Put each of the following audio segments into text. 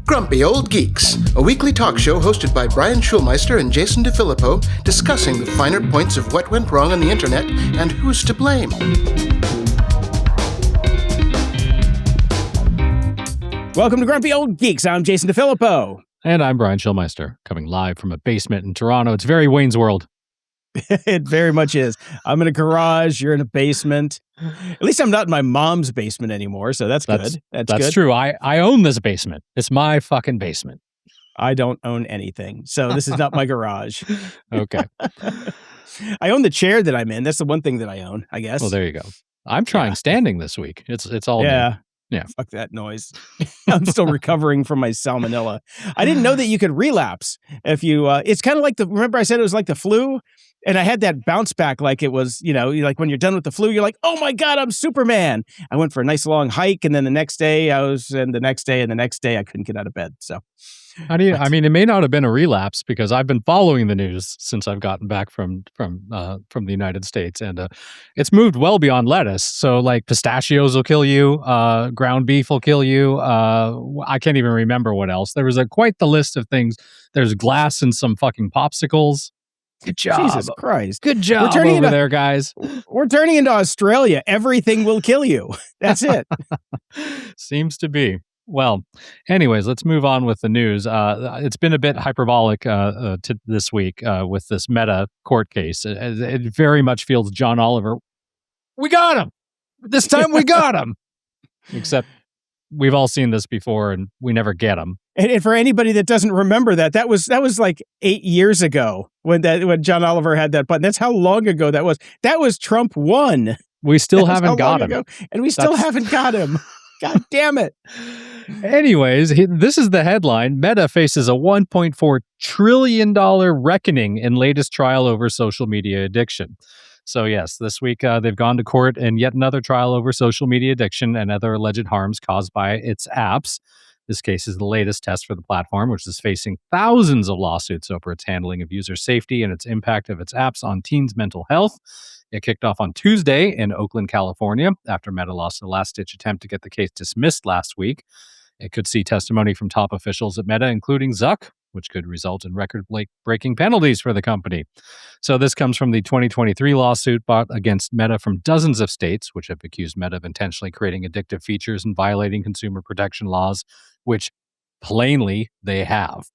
Grumpy Old Geeks, a weekly talk show hosted by Brian Schulmeister and Jason DeFilippo, discussing the finer points of what went wrong on the internet and who's to blame. Welcome to Grumpy Old Geeks. I'm Jason DeFilippo. And I'm Brian Schulmeister, coming live from a basement in Toronto. It's very Wayne's World. It very much is. I'm in a garage. You're in a basement. At least I'm not in my mom's basement anymore, so that's good. That's good. True. I own this basement. It's my fucking basement. I don't own anything, so this is not my garage. Okay. I own the chair that I'm in. That's the one thing that I own, I guess. Well, there you go. I'm trying standing this week. It's all new. Yeah. Fuck that noise. I'm still recovering from my salmonella. I didn't know that you could relapse if you, it's kind of like remember I said it was like the flu? And I had that bounce back like it was, like when you're done with the flu, you're like, oh my God, I'm Superman. I went for a nice long hike. And then the next day and the next day I couldn't get out of bed. So. It may not have been a relapse because I've been following the news since I've gotten back from the United States, and it's moved well beyond lettuce. So like pistachios will kill you, ground beef will kill you. I can't even remember what else. There was quite the list of things. There's glass in some fucking popsicles. Good job. Jesus Christ. Good job over there, guys. We're turning into Australia. Everything will kill you. That's it. Seems to be. Well, anyways, let's move on with the news. It's been a bit hyperbolic this week with this Meta court case. It very much feels John Oliver. We got him. This time we got him. Except we've all seen this before and we never get him. And for anybody that doesn't remember that was like 8 years ago when John Oliver had that button. That's how long ago that was. That was Trump won. We still haven't got him. And we still haven't got him. God damn it. Anyways, this is the headline. Meta faces a $1.4 trillion reckoning in latest trial over social media addiction. So yes, this week they've gone to court in yet another trial over social media addiction and other alleged harms caused by its apps. This case is the latest test for the platform, which is facing thousands of lawsuits over its handling of user safety and its impact of its apps on teens' mental health. It kicked off on Tuesday in Oakland, California, after Meta lost a last-ditch attempt to get the case dismissed last week. It could see testimony from top officials at Meta, including Zuck, which could result in record-breaking penalties for the company. So this comes from the 2023 lawsuit brought against Meta from dozens of states, which have accused Meta of intentionally creating addictive features and violating consumer protection laws, which plainly they have.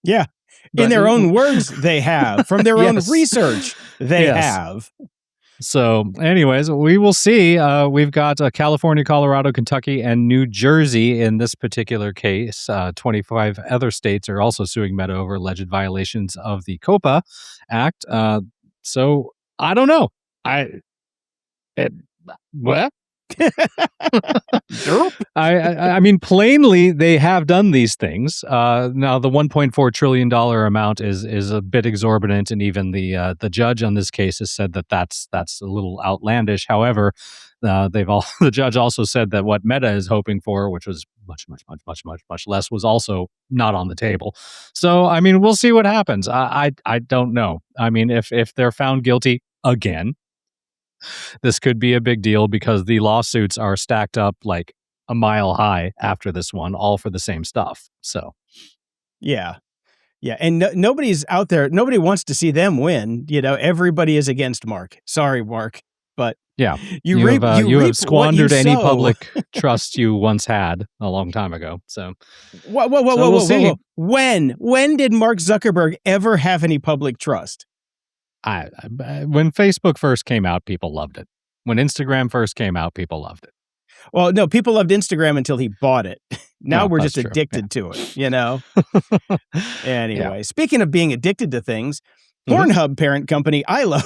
Yeah. In their own words, they have. From their own research, they have. So anyways, we will see. We've got California, Colorado, Kentucky, and New Jersey in this particular case. 25 other states are also suing Meta over alleged violations of the COPPA Act. So I don't know. What? I mean, plainly, they have done these things. Now, the $1.4 trillion amount is a bit exorbitant, and even the judge on this case has said that that's a little outlandish. However, the judge also said that what Meta is hoping for, which was much less, was also not on the table. So, I mean, we'll see what happens. I don't know. I mean, if they're found guilty again, this could be a big deal because the lawsuits are stacked up like a mile high after this one, all for the same stuff. So, yeah. And nobody's out there. Nobody wants to see them win. Everybody is against Mark. Sorry, Mark. But yeah, you have squandered any public trust you once had a long time ago. So, whoa. When did Mark Zuckerberg ever have any public trust? When Facebook first came out, people loved it. When Instagram first came out, people loved it. Well, no, people loved Instagram until he bought it. Now we're just addicted to it, Anyway, Speaking of being addicted to things, Pornhub parent company ILO,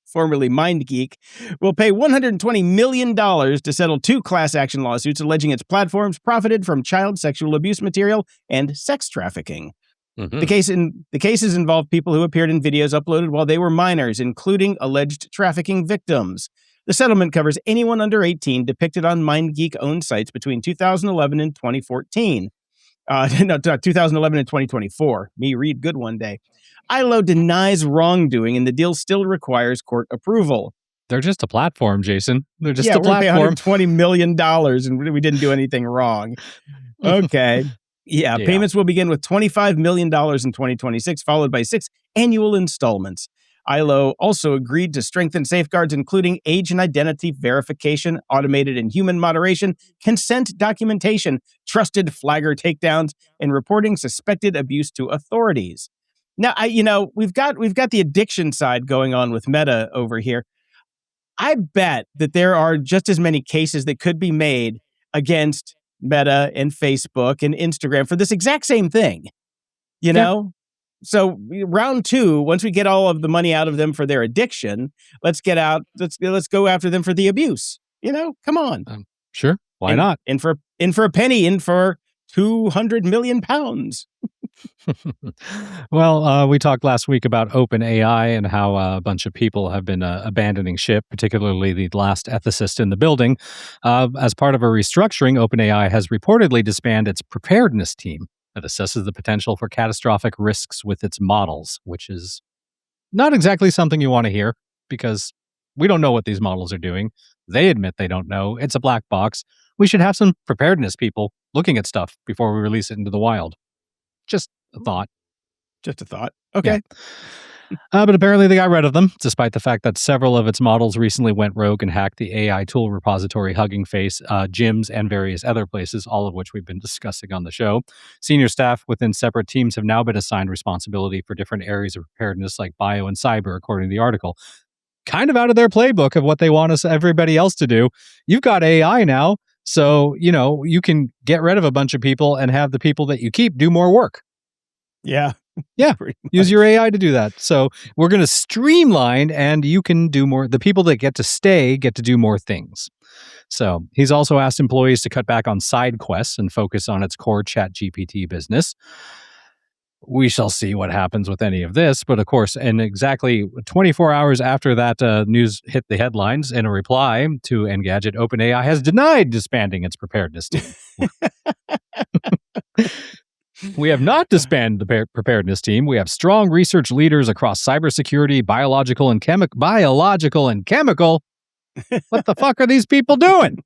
formerly MindGeek, will pay $120 million to settle 2 class action lawsuits alleging its platforms profited from child sexual abuse material and sex trafficking. Mm-hmm. The cases involve people who appeared in videos uploaded while they were minors, including alleged trafficking victims. The settlement covers anyone under 18 depicted on MindGeek-owned sites between 2011 and 2014. 2011 and 2024. Me read good one day. ILO denies wrongdoing, and the deal still requires court approval. They're just a platform, Jason. They're just a platform. $120 million and we didn't do anything wrong. Okay. Yeah, payments will begin with $25 million in 2026, followed by 6 annual installments. ILO also agreed to strengthen safeguards, including age and identity verification, automated and human moderation, consent documentation, trusted flagger takedowns, and reporting suspected abuse to authorities. Now, we've got the addiction side going on with Meta over here. I bet that there are just as many cases that could be made against Meta and Facebook and Instagram for this exact same thing, you know? So round 2, once we get all of the money out of them for their addiction, let's go after them for the abuse. Come on. Sure. Why not? In for a penny, in for 200 million pounds. Well, we talked last week about OpenAI and how a bunch of people have been abandoning ship, particularly the last ethicist in the building. As part of a restructuring, OpenAI has reportedly disbanded its preparedness team that assesses the potential for catastrophic risks with its models, which is not exactly something you want to hear because we don't know what these models are doing. They admit they don't know. It's a black box. We should have some preparedness people looking at stuff before we release it into the wild. Just a thought. Just a thought. Okay. Yeah. But apparently they got rid of them, despite the fact that several of its models recently went rogue and hacked the AI tool repository Hugging Face, gyms, and various other places, all of which we've been discussing on the show. Senior staff within separate teams have now been assigned responsibility for different areas of preparedness like bio and cyber, according to the article. Kind of out of their playbook of what they want everybody else to do. You've got AI now, so, you can get rid of a bunch of people and have the people that you keep do more work. Yeah. Yeah. Use your AI to do that. So we're going to streamline and you can do more. The people that get to stay get to do more things. So he's also asked employees to cut back on side quests and focus on its core ChatGPT business. We shall see what happens with any of this. But of course, and exactly 24 hours after that news hit the headlines, in a reply to Engadget, OpenAI has denied disbanding its preparedness team. We have not disbanded the preparedness team. We have strong research leaders across cybersecurity, biological and chemical. What the fuck are these people doing?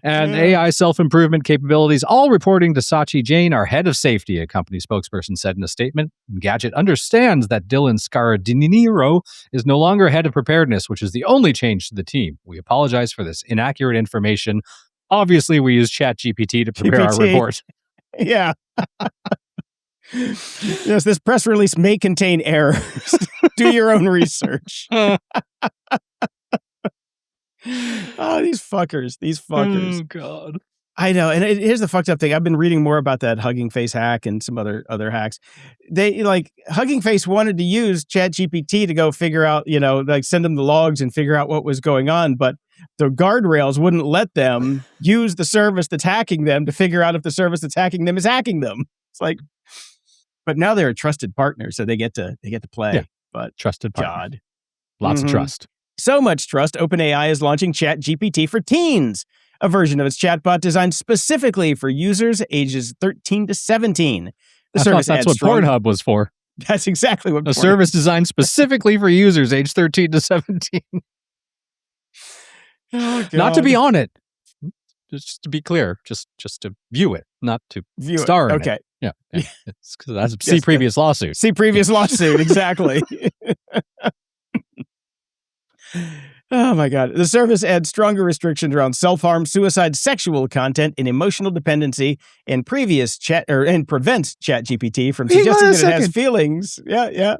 And AI self-improvement capabilities, all reporting to Sachi Jain, our head of safety, a company spokesperson said in a statement. Gadget understands that Dylan Scaradinero is no longer head of preparedness, which is the only change to the team. We apologize for this inaccurate information. Obviously, we use ChatGPT to prepare our report. Yeah. Yes, this press release may contain errors. Do your own research. Oh, these fuckers. Oh, God. I know. And here's the fucked up thing. I've been reading more about that Hugging Face hack and some other hacks. Hugging Face wanted to use ChatGPT to go figure out, send them the logs and figure out what was going on. But the guardrails wouldn't let them use the service that's hacking them to figure out if the service that's hacking them is hacking them. It's like, but now they're a trusted partner, so they get to play. Yeah. But trusted partner. God. Lots of trust. So much trust. OpenAI is launching ChatGPT for teens, a version of its chatbot designed specifically for users ages 13 to 17. I thought that's what Pornhub was for. That's exactly what a service designed specifically for users age 13 to 17. Oh, not to be on it. Just to be clear, just to view it, not to star in it. Yeah. It's 'cause that's see previous lawsuit. See previous lawsuit, exactly. Oh my God. The service adds stronger restrictions around self-harm, suicide, sexual content, and emotional dependency, and prevents ChatGPT from suggesting that it has feelings. Yeah.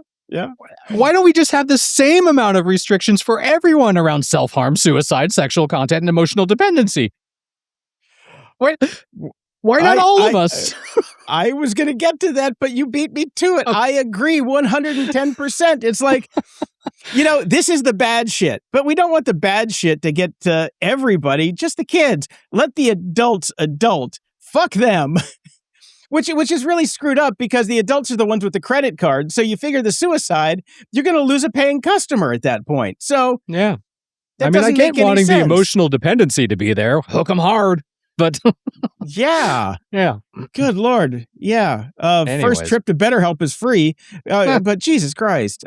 Why don't we just have the same amount of restrictions for everyone around self-harm, suicide, sexual content, and emotional dependency? Why not all of us? I was going to get to that, but you beat me to it. Okay. I agree 110%. It's like, this is the bad shit, but we don't want the bad shit to get to everybody, just the kids. Let the adults adult. Fuck them. Which is really screwed up because the adults are the ones with the credit card. So you figure the suicide, you're going to lose a paying customer at that point. So yeah, I get wanting the emotional dependency to be there. Hook them hard. But yeah. Good Lord. Yeah. Anyways. First trip to BetterHelp is free. But Jesus Christ.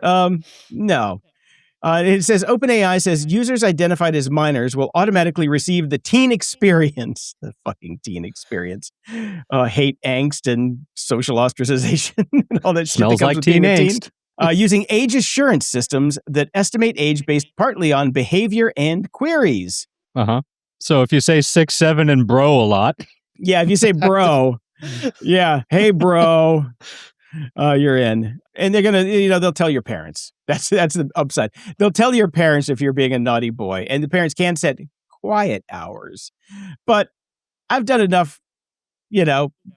No. It says OpenAI says users identified as minors will automatically receive the teen experience. The fucking teen experience. Hate, angst, and social ostracization and all that Smells shit that comes like with teen being a teen. angst. Using age assurance systems that estimate age based partly on behavior and queries. So if you say 6, 7, and bro a lot. Yeah, if you say bro. Yeah, hey bro. You're in. And they're going to, they'll tell your parents. That's the upside. They'll tell your parents if you're being a naughty boy, and the parents can set quiet hours. But I've done enough,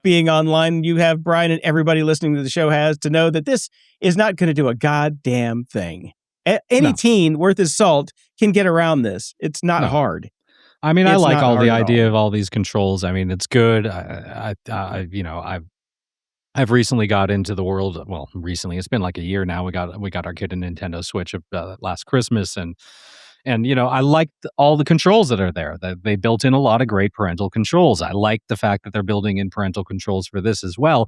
being online. You have, Brian, and everybody listening to the show has, to know that this is not going to do a goddamn thing. Any teen worth his salt can get around this. It's not hard. I mean, I like all the idea of all these controls. I mean, it's good. I've recently got into the world. Well, recently, it's been like a year now. We got our kid a Nintendo Switch last Christmas, and I like all the controls that are there. They built in a lot of great parental controls. I like the fact that they're building in parental controls for this as well.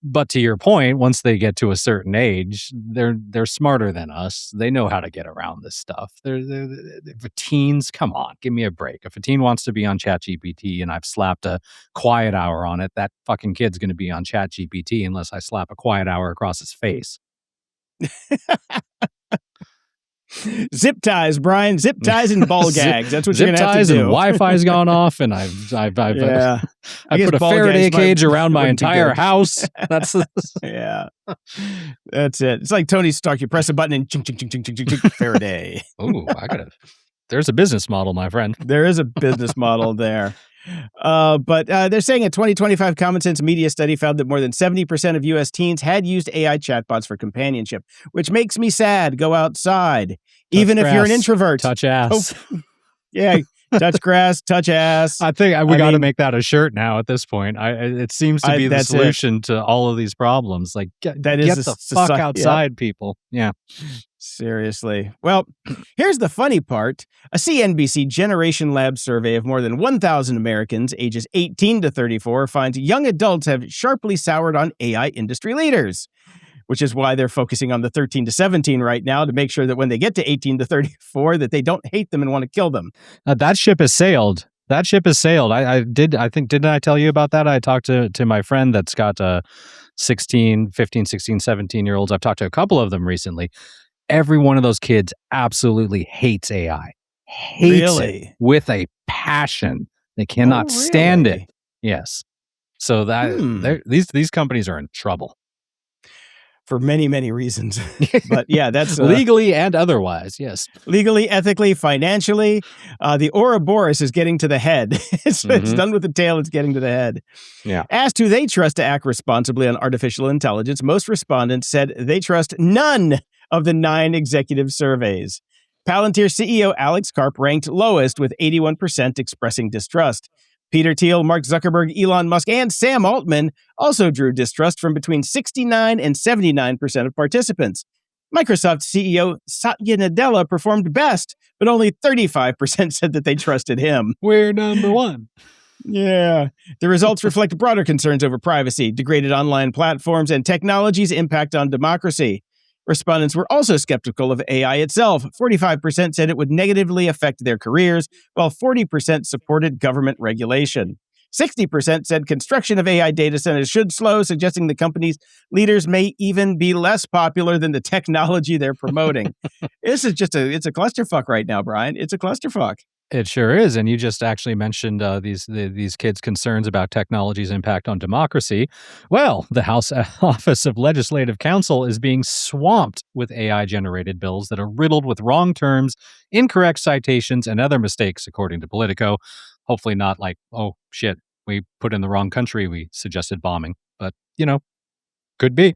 But to your point, once they get to a certain age, they're smarter than us. They know how to get around this stuff. For teens, come on, give me a break. If a teen wants to be on ChatGPT and I've slapped a quiet hour on it, that fucking kid's going to be on ChatGPT unless I slap a quiet hour across his face. Zip ties, Brian. Zip ties and ball gags. That's what you're going to have to do. Zip ties and Wi-Fi's gone off, and I put a Faraday cage around my entire house. That's yeah. That's it. It's like Tony Stark. You press a button and ching, ching, ching, ching, ching, ching, Faraday. Ooh, there's a business model, my friend. There is a business model there. But they're saying a 2025 Common Sense Media study found that more than 70% of U.S. teens had used AI chatbots for companionship, which makes me sad. Go outside. Even if you're an introvert. Touch ass. Yeah, touch grass, touch ass. I think we got to make that a shirt now at this point. It seems to be the solution to all of these problems. Like, get the fuck outside, people. Yeah. Seriously. Well, here's the funny part. A CNBC Generation Lab survey of more than 1,000 Americans ages 18 to 34 finds young adults have sharply soured on AI industry leaders, which is why they're focusing on the 13 to 17 right now to make sure that when they get to 18 to 34, that they don't hate them and want to kill them. That ship has sailed. Didn't I tell you about that? I talked to my friend that's got 15, 16, 17-year-olds. I've talked to a couple of them recently. Every one of those kids absolutely hates AI. Hates it with a passion. They cannot stand it. Yes. So that these companies are in trouble. For many, many reasons. But yeah, that's... legally and otherwise, yes. Legally, ethically, financially. The Ouroboros is getting to the head. It's done with the tail, it's getting to the head. Yeah. Asked who they trust to act responsibly on artificial intelligence, most respondents said they trust none of the 9 executive surveys. Palantir CEO Alex Karp ranked lowest with 81% expressing distrust. Peter Thiel, Mark Zuckerberg, Elon Musk, and Sam Altman also drew distrust from between 69 and 79% of participants. Microsoft CEO Satya Nadella performed best, but only 35% said that they trusted him. We're number one. Yeah. The results reflect broader concerns over privacy, degraded online platforms, and technology's impact on democracy. Respondents were also skeptical of AI itself. 45% said it would negatively affect their careers, while 40% supported government regulation. 60% said construction of AI data centers should slow, suggesting the company's leaders may even be less popular than the technology they're promoting. It's a clusterfuck right now, Brian. It's a clusterfuck. It sure is. And you just actually mentioned these kids' concerns about technology's impact on democracy. Well, the House Office of Legislative Counsel is being swamped with AI-generated bills that are riddled with wrong terms, incorrect citations, and other mistakes, according to Politico. Hopefully not like, oh, shit, we put in the wrong country, we suggested bombing. But, could be.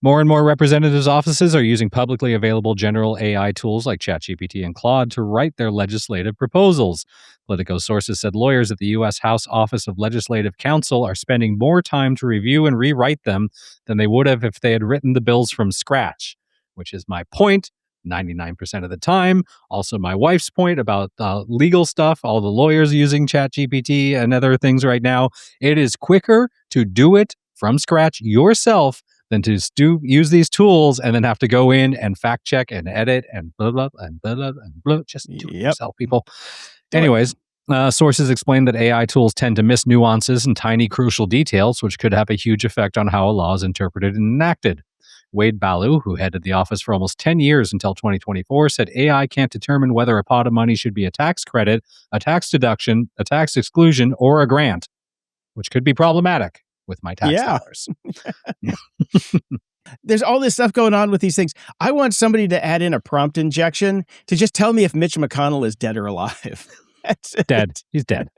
More and more representatives' offices are using publicly available general AI tools like ChatGPT and Claude to write their legislative proposals. Politico sources said lawyers at the U.S. House Office of Legislative Counsel are spending more time to review and rewrite them than they would have if they had written the bills from scratch, which is my point 99% of the time. Also, my wife's point about legal stuff, all the lawyers using ChatGPT and other things right now. It is quicker to do it from scratch yourself than to use these tools and then have to go in and fact check and edit and blah, blah, and blah, blah, and blah. Just do it yourself, people. Anyways, sources explain that AI tools tend to miss nuances and tiny crucial details, which could have a huge effect on how a law is interpreted and enacted. Wade Ballou, who headed the office for almost 10 years until 2024, said AI can't determine whether a pot of money should be a tax credit, a tax deduction, a tax exclusion, or a grant, which could be problematic with my tax dollars. There's all this stuff going on with these things. I want somebody to add in a prompt injection to just tell me if Mitch McConnell is dead or alive. That's it. Dead. He's dead.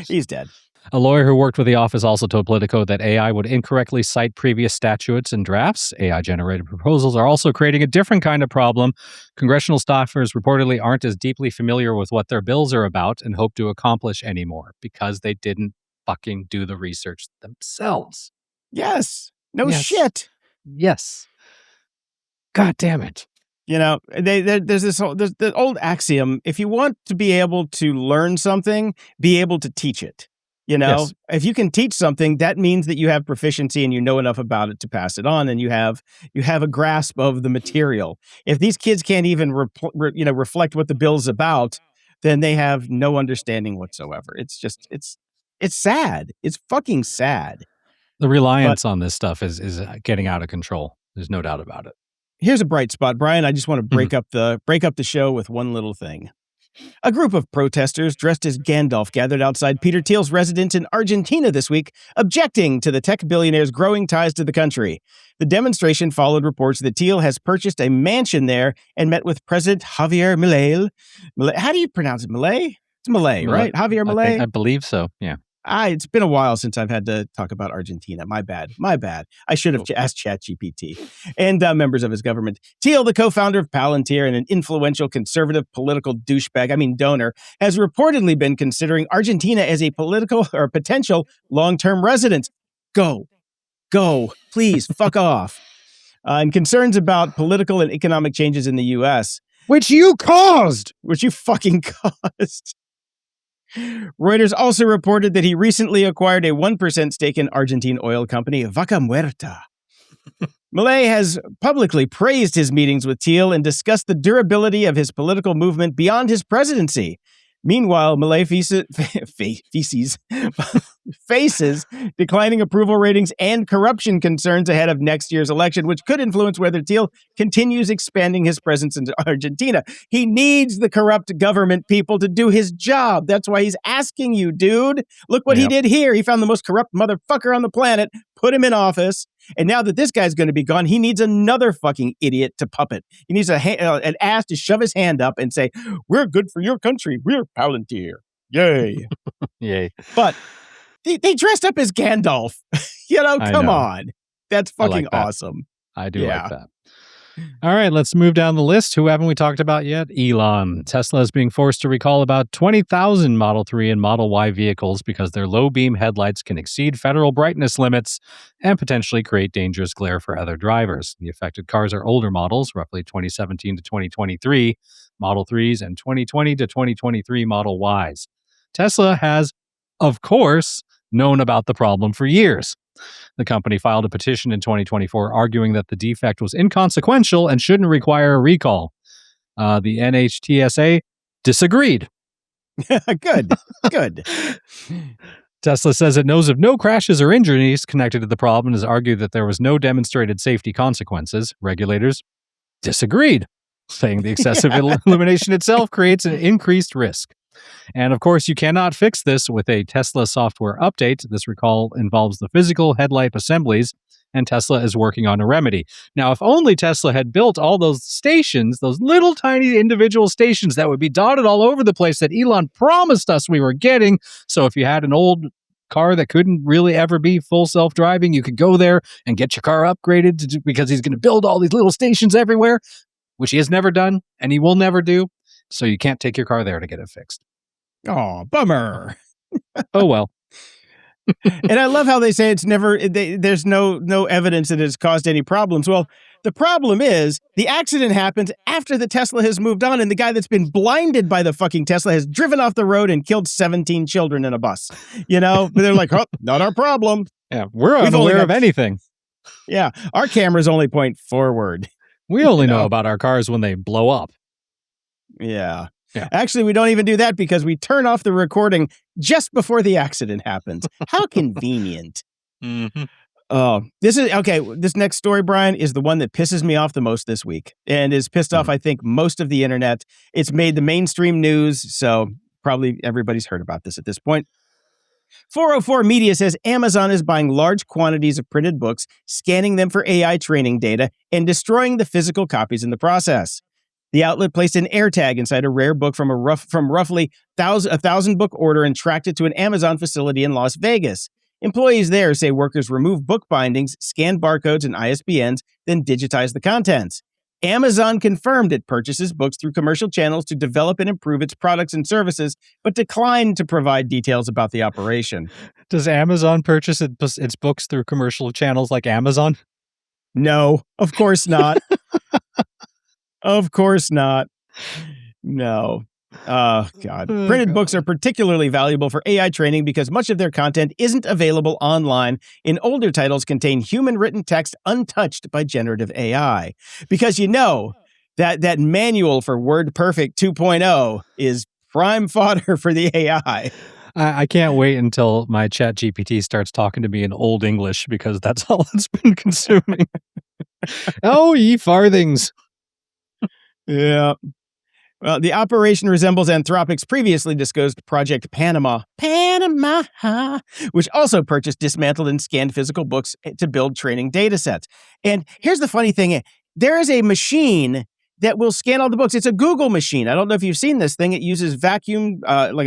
He's dead. A lawyer who worked with the office also told Politico that AI would incorrectly cite previous statutes and drafts. AI-generated proposals are also creating a different kind of problem. Congressional staffers reportedly aren't as deeply familiar with what their bills are about and hope to accomplish anymore because they didn't fucking do the research themselves. Yes. No shit. Yes. God damn it. You know, there's the old axiom: if you want to be able to learn something, be able to teach it. You know, if you can teach something, that means that you have proficiency and you know enough about it to pass it on, and you have a grasp of the material. If these kids can't even reflect what the bill's about, then they have no understanding whatsoever. It's just it's sad. It's fucking sad. The reliance on this stuff is getting out of control. There's no doubt about it. Here's a bright spot, Brian. I just want to break up the show with one little thing. A group of protesters dressed as Gandalf gathered outside Peter Thiel's residence in Argentina this week, objecting to the tech billionaire's growing ties to the country. The demonstration followed reports that Thiel has purchased a mansion there and met with President Javier Milei. How do you pronounce it? Milei? It's Milei, right? Javier Milei? I believe so, yeah. It's been a while since I've had to talk about Argentina. My bad. I should have asked ChatGPT and members of his government. Thiel, the co-founder of Palantir and an influential conservative political donor, has reportedly been considering Argentina as a potential long-term residence. Go, please, fuck off. And concerns about political and economic changes in the U.S. Which you fucking caused. Reuters also reported that he recently acquired a 1% stake in Argentine oil company Vaca Muerta. Milei has publicly praised his meetings with Thiel and discussed the durability of his political movement beyond his presidency. Meanwhile, Milei faces declining approval ratings and corruption concerns ahead of next year's election, which could influence whether Thiel continues expanding his presence in Argentina. He needs the corrupt government people to do his job. That's why he's asking you, dude. Look what he did here. He found the most corrupt motherfucker on the planet, put him in office, and now that this guy's going to be gone, he needs another fucking idiot to puppet. He needs an ass to shove his hand up and say, "We're good for your country. We're Palantir. Yay." Yay. But they dressed up as Gandalf. Come on. That's fucking awesome. I do like that. All right, let's move down the list. Who haven't we talked about yet? Elon. Tesla is being forced to recall about 20,000 Model 3 and Model Y vehicles because their low-beam headlights can exceed federal brightness limits and potentially create dangerous glare for other drivers. The affected cars are older models, roughly 2017 to 2023 Model 3s and 2020 to 2023 Model Ys. Tesla has, of course, known about the problem for years. The company filed a petition in 2024 arguing that the defect was inconsequential and shouldn't require a recall. The NHTSA disagreed. Good. Tesla says it knows of no crashes or injuries connected to the problem and has argued that there was no demonstrated safety consequences. Regulators disagreed, saying the excessive illumination itself creates an increased risk. And of course, you cannot fix this with a Tesla software update. This recall involves the physical headlight assemblies, and Tesla is working on a remedy. Now, if only Tesla had built all those stations, those little tiny individual stations that would be dotted all over the place that Elon promised us we were getting. So if you had an old car that couldn't really ever be full self-driving, you could go there and get your car upgraded because he's going to build all these little stations everywhere, which he has never done and he will never do. So you can't take your car there to get it fixed. Oh, bummer. Oh, well. And I love how they say there's no evidence that it's caused any problems. Well, the problem is the accident happens after the Tesla has moved on and the guy that's been blinded by the fucking Tesla has driven off the road and killed 17 children in a bus. But they're like, oh, not our problem. Yeah, we're unaware of anything. Yeah, our cameras only point forward. We only know about our cars when they blow up. Yeah. Actually, we don't even do that because we turn off the recording just before the accident happens. How convenient. Mm-hmm. Oh, this next story, Brian, is the one that pisses me off the most this week and is pissed off, I think, most of the internet. It's made the mainstream news, so probably everybody's heard about this at this point. 404 Media says Amazon is buying large quantities of printed books, scanning them for AI training data, and destroying the physical copies in the process. The outlet placed an AirTag inside a rare book from roughly 1,000 book order and tracked it to an Amazon facility in Las Vegas. Employees there say workers remove book bindings, scan barcodes and ISBNs, then digitize the contents. Amazon confirmed it purchases books through commercial channels to develop and improve its products and services, but declined to provide details about the operation. Does Amazon purchase its books through commercial channels like Amazon? No, of course not. Of course not. No. Oh, God. Printed books are particularly valuable for AI training because much of their content isn't available online, and older titles contain human-written text untouched by generative AI. Because that manual for WordPerfect 2.0 is prime fodder for the AI. I can't wait until my chat GPT starts talking to me in Old English because that's all it's been consuming. Oh, ye farthings. Yeah. Well, the operation resembles Anthropic's previously disclosed Project Panama, which also purchased, dismantled, and scanned physical books to build training data sets. And here's the funny thing. There is a machine that will scan all the books. It's a Google machine. I don't know if you've seen this thing. It uses like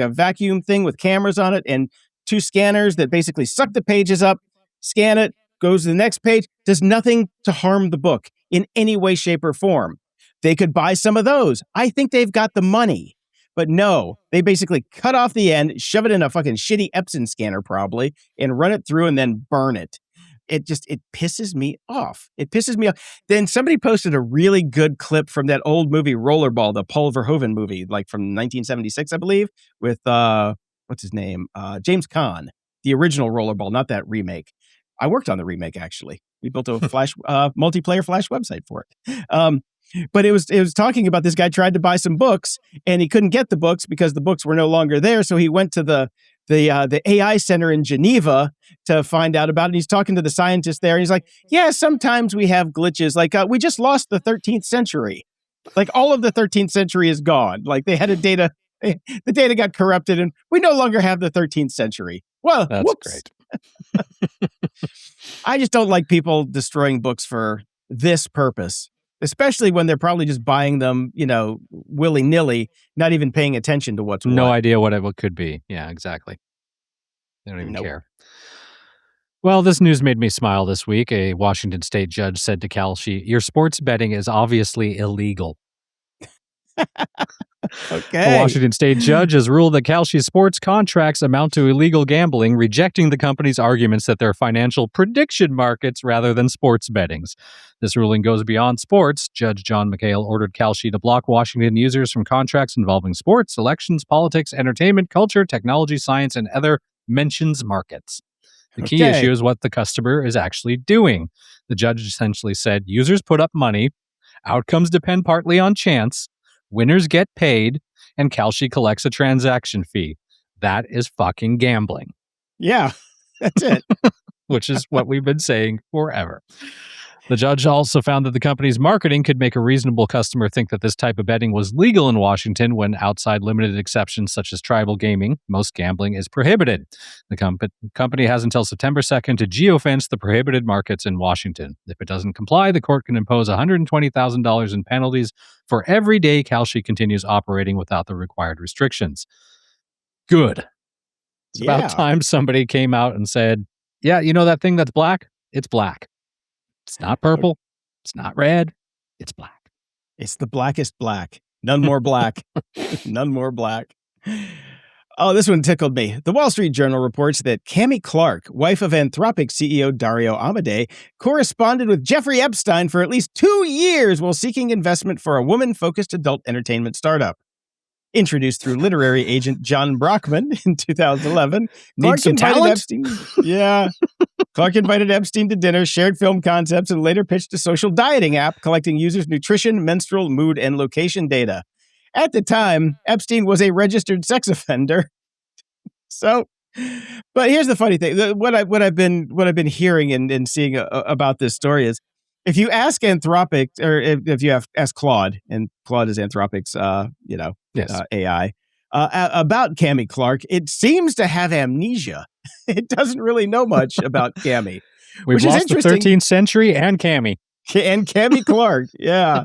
a vacuum thing with cameras on it and two scanners that basically suck the pages up, scan it, goes to the next page, does nothing to harm the book in any way, shape, or form. They could buy some of those. I think they've got the money. But no, they basically cut off the end, shove it in a fucking shitty Epson scanner probably, and run it through and then burn it. It pisses me off. It pisses me off. Then somebody posted a really good clip from that old movie Rollerball, the Paul Verhoeven movie, like from 1976, I believe, with, what's his name? James Caan, the original Rollerball, not that remake. I worked on the remake, actually. We built a Flash multiplayer Flash website for it. But it was talking about this guy tried to buy some books and he couldn't get the books because the books were no longer there. So he went to the AI center in Geneva to find out about it. And he's talking to the scientist there. And he's like, yeah, sometimes we have glitches. Like we just lost the 13th century. Like all of the 13th century is gone. Like they had the data got corrupted and we no longer have the 13th century. Well, that's whoops. Great. I just don't like people destroying books for this purpose. Especially when they're probably just buying them, willy-nilly, not even paying attention to what's no what. idea what it could be. Yeah, exactly. They don't even care. Well, this news made me smile this week. A Washington state judge said to Kalshi, "Your sports betting is obviously illegal." Okay. A Washington state judge has ruled that Kalshi's sports contracts amount to illegal gambling, rejecting the company's arguments that they're financial prediction markets rather than sports bettings. This ruling goes beyond sports. Judge John McHale ordered Kalshi to block Washington users from contracts involving sports, elections, politics, entertainment, culture, technology, science, and other mentions markets. The key issue is what the customer is actually doing. The judge essentially said, users put up money, outcomes depend partly on chance, winners get paid, and Kalshi collects a transaction fee. That is fucking gambling. Yeah, that's it. Which is what we've been saying forever. The judge also found that the company's marketing could make a reasonable customer think that this type of betting was legal in Washington when, outside limited exceptions such as tribal gaming, most gambling is prohibited. The company has until September 2nd to geofence the prohibited markets in Washington. If it doesn't comply, the court can impose $120,000 in penalties for every day Kalshi continues operating without the required restrictions. Good. It's about time somebody came out and said, yeah, you know that thing that's black? It's black. It's not purple. It's not red. It's black. It's the blackest black. None more black. None more black. Oh, this one tickled me. The Wall Street Journal reports that Cammie Clark, wife of Anthropic CEO Dario Amodei, corresponded with Jeffrey Epstein for at least 2 years while seeking investment for a woman-focused adult entertainment startup. Introduced through literary agent John Brockman in 2011, Need some talent? Epstein. Yeah. Clark invited Epstein to dinner, shared film concepts, and later pitched a social dieting app collecting users' nutrition, menstrual, mood, and location data. At the time, Epstein was a registered sex offender. So, but here's the funny thing: what I've been hearing and seeing about this story is, if you ask Anthropic, or if you ask Claude, and Claude is Anthropic's, AI, about Cammie Clark, it seems to have amnesia. It doesn't really know much about Cammie. We've lost the 13th century and Cammie. And Cammie Clark, yeah.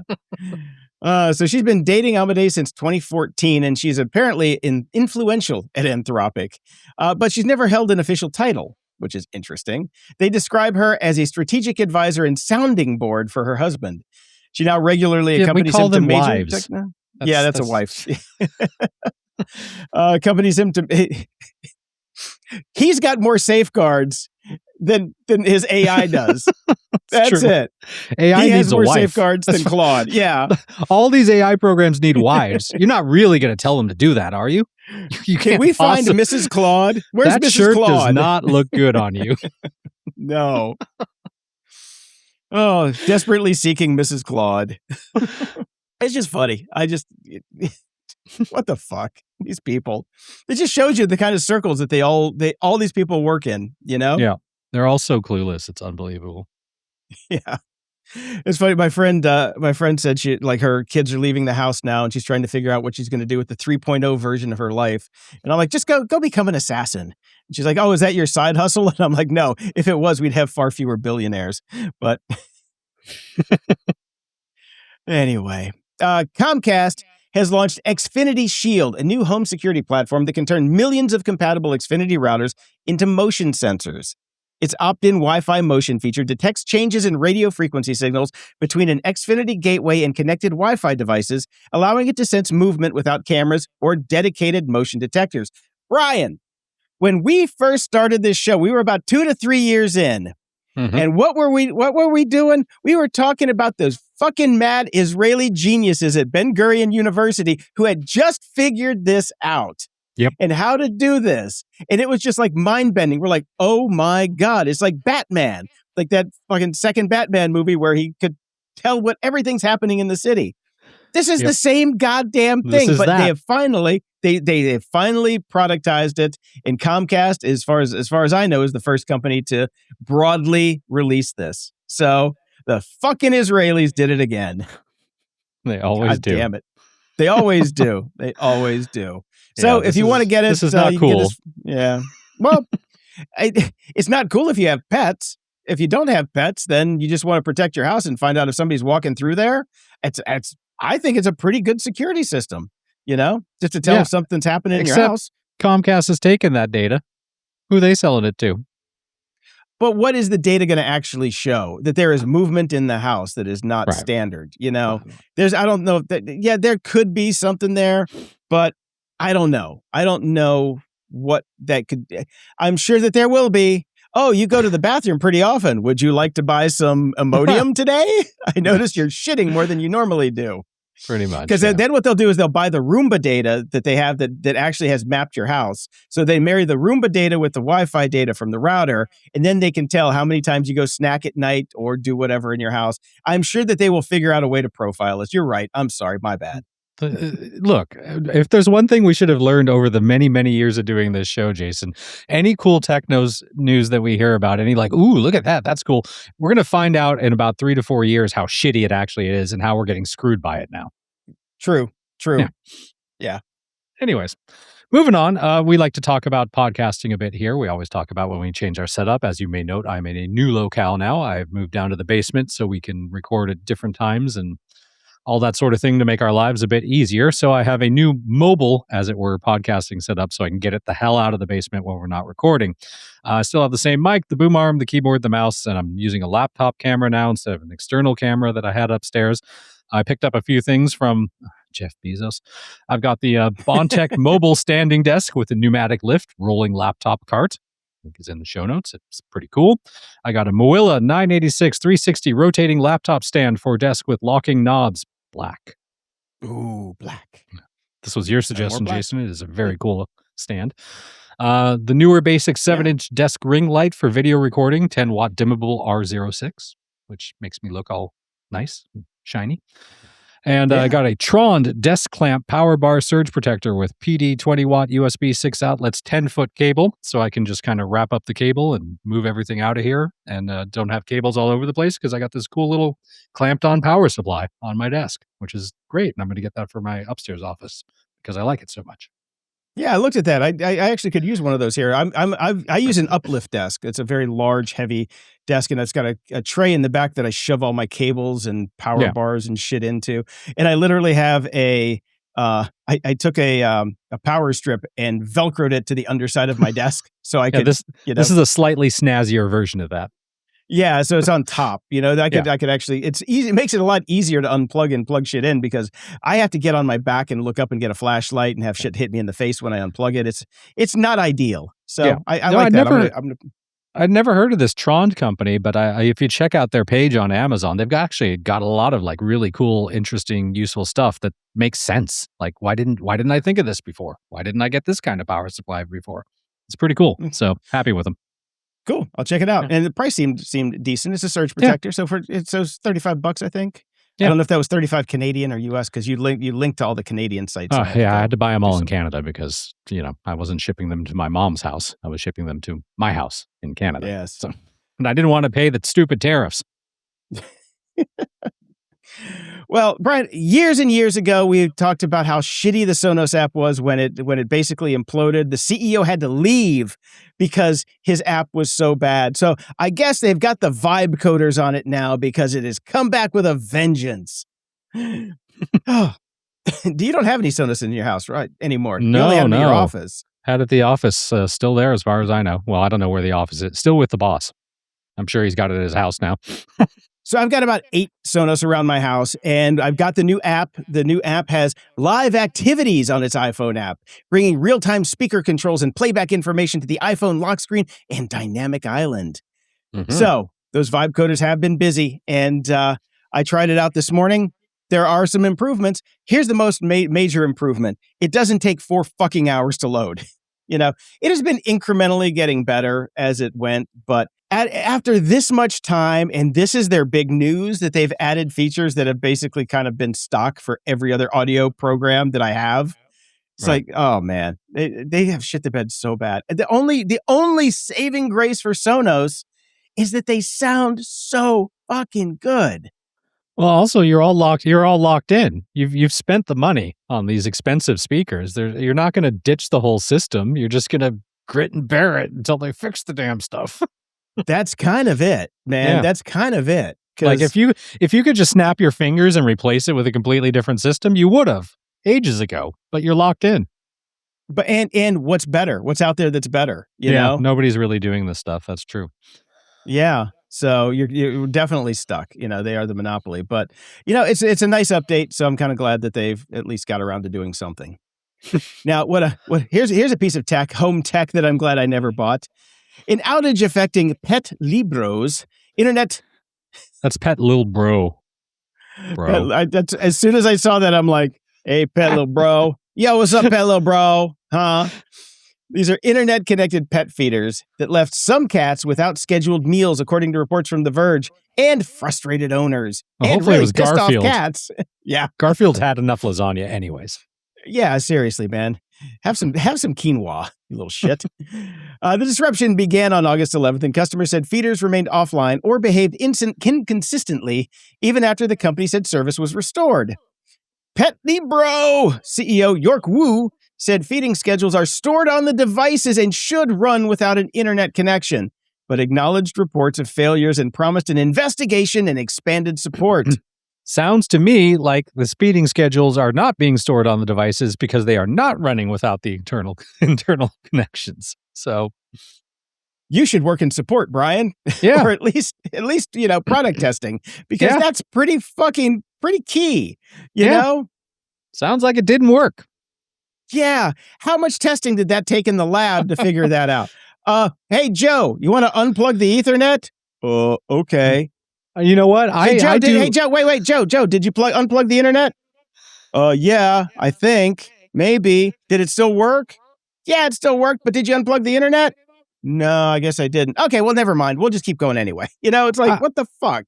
So she's been dating Amadeus since 2014, and she's apparently influential at Anthropic. But she's never held an official title, which is interesting. They describe her as a strategic advisor and sounding board for her husband. She now regularly accompanies him to major wives. That's a wife. Accompanies him to. He's got more safeguards than his AI does. That's true. It. AI he needs has more a wife. safeguards than Claude. Yeah. All these AI programs need wives. You're not really going to tell them to do that, are you? Can we find Mrs. Claude? Where's that Mrs. shirt Claude? Does not look good on you. No. Oh, desperately seeking Mrs. Claude. It's just funny. What the fuck? These people. It just shows you the kind of circles that all these people work in, you know? Yeah. They're all so clueless. It's unbelievable. Yeah. It's funny. My friend said her kids are leaving the house now, and she's trying to figure out what she's going to do with the 3.0 version of her life. And I'm like, just go become an assassin. And she's like, oh, is that your side hustle? And I'm like, no, if it was, we'd have far fewer billionaires. But anyway, Comcast has launched Xfinity Shield, a new home security platform that can turn millions of compatible Xfinity routers into motion sensors. Its opt-in Wi-Fi motion feature detects changes in radio frequency signals between an Xfinity gateway and connected Wi-Fi devices, allowing it to sense movement without cameras or dedicated motion detectors. Brian, when we first started this show, we were about 2 to 3 years in. Mm-hmm. And what were we doing? We were talking about those fucking mad Israeli geniuses at Ben Gurion University who had just figured this out. Yep. And how to do this. And it was just like mind-bending. We're like, oh my God. It's like Batman. Like that fucking second Batman movie where he could tell what everything's happening in the city. This is the same goddamn thing. But they have finally they finally productized it. And Comcast, as far as I know, is the first company to broadly release this. So the fucking Israelis did it again. They always do. Damn it. They always do. They always do. So if you want to get it, this is not cool. Yeah. Well, it's not cool if you have pets. If you don't have pets, then you just want to protect your house and find out if somebody's walking through there. I think it's a pretty good security system, you know, just to tell if something's happening in your house. Comcast has taken that data. Who are they selling it to? But what is the data going to actually show? That there is movement in the house that is not standard, you know? I don't know. There could be something there, but I don't know. I don't know what that could. I'm sure that there will be. Oh, you go to the bathroom pretty often. Would you like to buy some Imodium today? I noticed you're shitting more than you normally do. Pretty much. Because then what they'll do is they'll buy the Roomba data that they have that actually has mapped your house. So they marry the Roomba data with the Wi-Fi data from the router, and then they can tell how many times you go snack at night or do whatever in your house. I'm sure that they will figure out a way to profile us. You're right. I'm sorry. My bad. Look, if there's one thing we should have learned over the many, many years of doing this show, Jason, any cool tech news that we hear about, any like, ooh, look at that, that's cool. We're going to find out in about 3 to 4 years how shitty it actually is and how we're getting screwed by it now. True. Yeah. Anyways, moving on. We like to talk about podcasting a bit here. We always talk about when we change our setup. As you may note, I'm in a new locale now. I've moved down to the basement so we can record at different times and all that sort of thing to make our lives a bit easier. So I have a new mobile, as it were, podcasting set up so I can get it the hell out of the basement when we're not recording. I still have the same mic, the boom arm, the keyboard, the mouse, and I'm using a laptop camera now instead of an external camera that I had upstairs. I picked up a few things from Jeff Bezos. I've got the Bontech mobile standing desk with a pneumatic lift, rolling laptop cart. Link is in the show notes. It's pretty cool. I got a Moilla 986 360 rotating laptop stand for desk with locking knobs. Black. Ooh, black. This was your suggestion, Jason. It is a very cool stand. The newer basic 7-inch desk ring light for video recording, 10-watt dimmable R06, which makes me look all nice and shiny. And I got a Tron desk clamp power bar surge protector with PD 20-watt USB 6 outlets, 10-foot cable, so I can just kind of wrap up the cable and move everything out of here and don't have cables all over the place because I got this cool little clamped-on power supply on my desk, which is great. And I'm going to get that for my upstairs office because I like it so much. Yeah, I looked at that. I actually could use one of those here. I use an uplift desk. It's a very large, heavy desk, and it's got a tray in the back that I shove all my cables and power bars and shit into. And I literally have I took a power strip and Velcroed it to the underside of my desk, so I could. This is a slightly snazzier version of that. Yeah, so it's on top. I could actually. It's easy. It makes it a lot easier to unplug and plug shit in because I have to get on my back and look up and get a flashlight and have shit hit me in the face when I unplug it. It's not ideal. So I like that. I'd never heard of this Tron company, but if you check out their page on Amazon, they've actually got a lot of like really cool, interesting, useful stuff that makes sense. Like why didn't I think of this before? Why didn't I get this kind of power supply before? It's pretty cool. So happy with them. Cool. I'll check it out. And the price seemed decent. It's a surge protector. So it's $35, I think. I don't know if that was 35 Canadian or US because you linked to all the Canadian sites. I had to buy them all in Canada because, I wasn't shipping them to my mom's house. I was shipping them to my house in Canada. Yes. So, and I didn't want to pay the stupid tariffs. Well, Brian, years and years ago, we talked about how shitty the Sonos app was when it basically imploded. The CEO had to leave because his app was so bad. So I guess they've got the vibe coders on it now because it has come back with a vengeance. Oh, you don't have any Sonos in your house, right? Anymore. No, you only have them in your office. Had at the office, still there as far as I know. Well, I don't know where the office is. Still with the boss. I'm sure he's got it at his house now. So I've got about 8 Sonos around my house, and I've got the new app. The new app has live activities on its iPhone app, bringing real-time speaker controls and playback information to the iPhone lock screen and dynamic island. Mm-hmm. So those vibe coders have been busy, and I tried it out this morning. There are some improvements. Here's the most major improvement. It doesn't take 4 fucking hours to load. It has been incrementally getting better as it went, but after this much time, and this is their big news, that they've added features that have basically kind of been stock for every other audio program that I have. It's like, oh man, they have shit the bed so bad. The only saving grace for Sonos is that they sound so fucking good. Well, also you're all locked in. You've spent the money on these expensive speakers. You're not going to ditch the whole system. You're just going to grit and bear it until they fix the damn stuff. That's kind of it, man. Yeah. That's kind of it. Like if you could just snap your fingers and replace it with a completely different system, you would have ages ago. But you're locked in. But and what's better? What's out there that's better? You know, nobody's really doing this stuff. That's true. Yeah. So you're definitely stuck. They are the monopoly. But it's a nice update. So I'm kind of glad that they've at least got around to doing something. Now, here's a piece of home tech that I'm glad I never bought. An outage affecting Pet Libro's internet. That's Pet Lil Bro. As soon as I saw that, I'm like, hey, Pet Lil Bro. Yo, what's up, Pet Lil Bro? Huh? These are internet-connected pet feeders that left some cats without scheduled meals, according to reports from The Verge, and frustrated owners. Well, hopefully really it was Garfield. Off cats. Yeah. Garfield's had enough lasagna anyways. Yeah, seriously, man. Have some quinoa, you little shit. The disruption began on August 11th, and customers said feeders remained offline or behaved inconsistently even after the company said service was restored. Pet Libro CEO York Woo said feeding schedules are stored on the devices and should run without an internet connection, but acknowledged reports of failures and promised an investigation and expanded support. Sounds to me like the feeding schedules are not being stored on the devices because they are not running without the internal connections. So you should work in support, Brian. Yeah. Or at least, product testing, because that's pretty key, you know? Sounds like it didn't work. Yeah. How much testing did that take in the lab to figure that out? Hey, Joe, you want to unplug the Ethernet? Okay. You know what? Hey, Joe, wait, Joe, did you unplug the internet? Yeah, I think. Maybe. Did it still work? Yeah, it still worked, but did you unplug the internet? No, I guess I didn't. Okay, well, never mind. We'll just keep going anyway. It's like, what the fuck?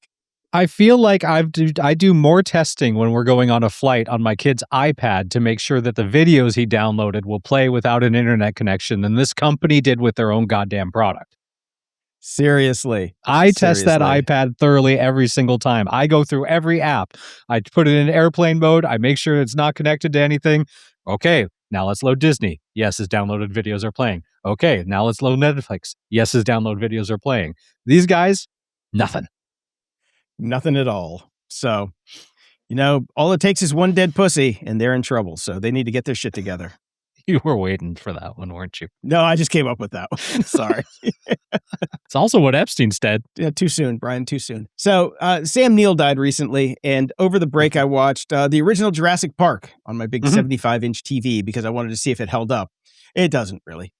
I feel like I do more testing when we're going on a flight on my kid's iPad to make sure that the videos he downloaded will play without an internet connection than this company did with their own goddamn product. Seriously. I test that iPad thoroughly every single time. I go through every app. I put it in airplane mode. I make sure it's not connected to anything. Okay, now let's load Disney. Yes, his downloaded videos are playing. Okay, now let's load Netflix. Yes, his download videos are playing. These guys, nothing. Nothing at all. So, all it takes is one dead pussy and they're in trouble. So they need to get their shit together. You were waiting for that one, weren't you? No, I just came up with that one. Sorry. It's also what Epstein said. Yeah, too soon, Brian, too soon. So Sam Neill died recently, and over the break I watched the original Jurassic Park on my big 75-inch TV because I wanted to see if it held up. It doesn't really.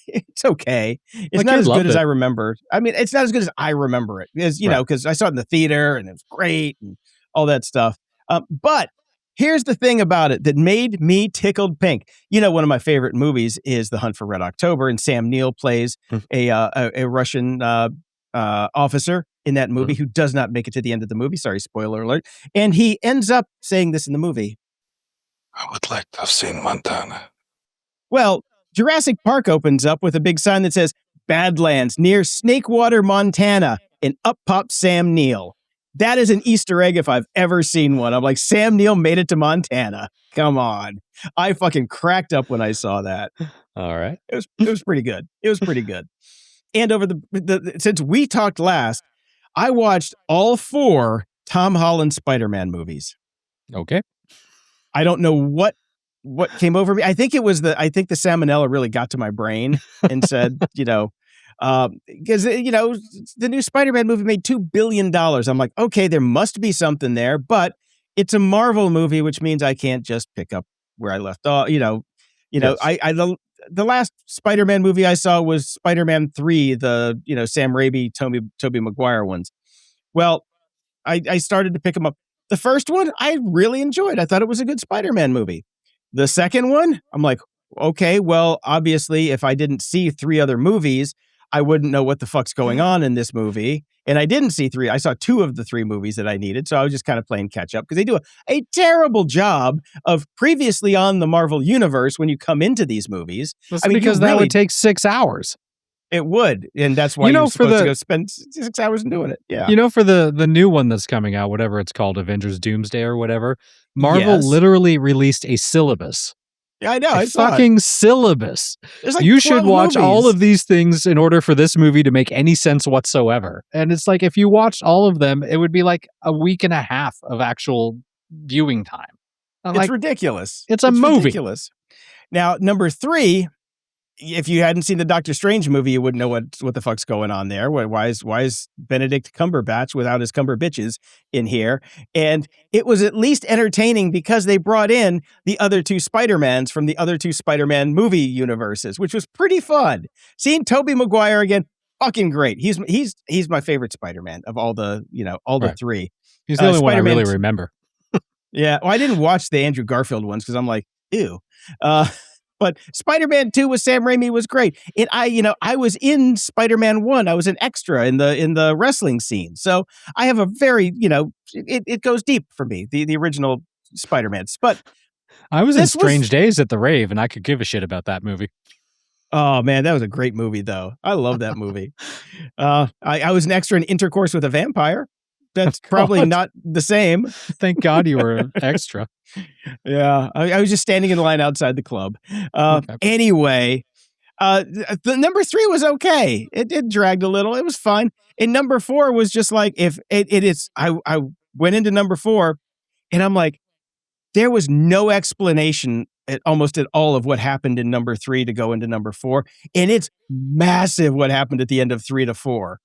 It's okay. It's not as good as I remember. I mean, it's not as good as I remember it. Because I saw it in the theater, and it was great, and all that stuff. But here's the thing about it that made me tickled pink. One of my favorite movies is The Hunt for Red October, and Sam Neill plays a Russian officer in that movie who does not make it to the end of the movie. Sorry, spoiler alert. And he ends up saying this in the movie. I would like to have seen Montana. Well, Jurassic Park opens up with a big sign that says Badlands near Snakewater, Montana, and up pops Sam Neill. That is an Easter egg if I've ever seen one. I'm like, Sam Neill made it to Montana. Come on. I fucking cracked up when I saw that. All right. It was pretty good. It was pretty good. And over since we talked last, I watched all 4 Tom Holland Spider-Man movies. Okay. I don't know what came over me. I think the salmonella really got to my brain and said, because, the new Spider-Man movie made $2 billion. I'm like, okay, there must be something there, but it's a Marvel movie, which means I can't just pick up where I left off. Yes. The last Spider-Man movie I saw was Spider-Man 3, the, Sam Raimi, Tobey Maguire ones. Well, I started to pick them up. The first one, I really enjoyed. I thought it was a good Spider-Man movie. The second one, I'm like, okay, well, obviously, if I didn't see 3 other movies, I wouldn't know what the fuck's going on in this movie. And I didn't see 3. I saw 2 of the 3 movies that I needed. So I was just kind of playing catch up because they do a terrible job of previously on the Marvel Universe when you come into these movies. Because that would take 6 hours. It would. And that's why you're supposed to go spend 6 hours doing it. Yeah. For the new one that's coming out, whatever it's called, Avengers Doomsday or whatever, Marvel literally released a syllabus. Yeah, I know. A fucking syllabus. Like you should watch movies. all of these things in order for this movie to make any sense whatsoever. And it's like, if you watched all of them, it would be like a week and a half of actual viewing time. It's ridiculous. It's a movie. Ridiculous. Now, number 3, if you hadn't seen the Doctor Strange movie, you wouldn't know what the fuck's going on there. Why is Benedict Cumberbatch without his Cumberbitches in here? And it was at least entertaining because they brought in the other 2 Spider-Mans from the other 2 Spider-Man movie universes, which was pretty fun. Seeing Tobey Maguire again, fucking great. He's my favorite Spider-Man of all the, the 3. He's the only one I really remember. Yeah. Well, I didn't watch the Andrew Garfield ones because I'm like, ew. But Spider-Man 2 with Sam Raimi was great. And I was in Spider-Man 1. I was an extra in the wrestling scene. So I have a very, it goes deep for me, the original Spider-Mans. But I was in Strange Days at the Rave, and I could give a shit about that movie. Oh, man, that was a great movie, though. I love that movie. I was an extra in Intercourse with a Vampire. That's probably not the same. Thank God you were an extra. Yeah, I was just standing in line outside the club. Okay. Anyway, the number 3 was okay. It dragged a little. It was fine. And number 4 was just like, if it is, I went into number 4 and I'm like, there was no explanation almost at all of what happened in number 3 to go into number 4. And it's massive what happened at the end of 3 to 4.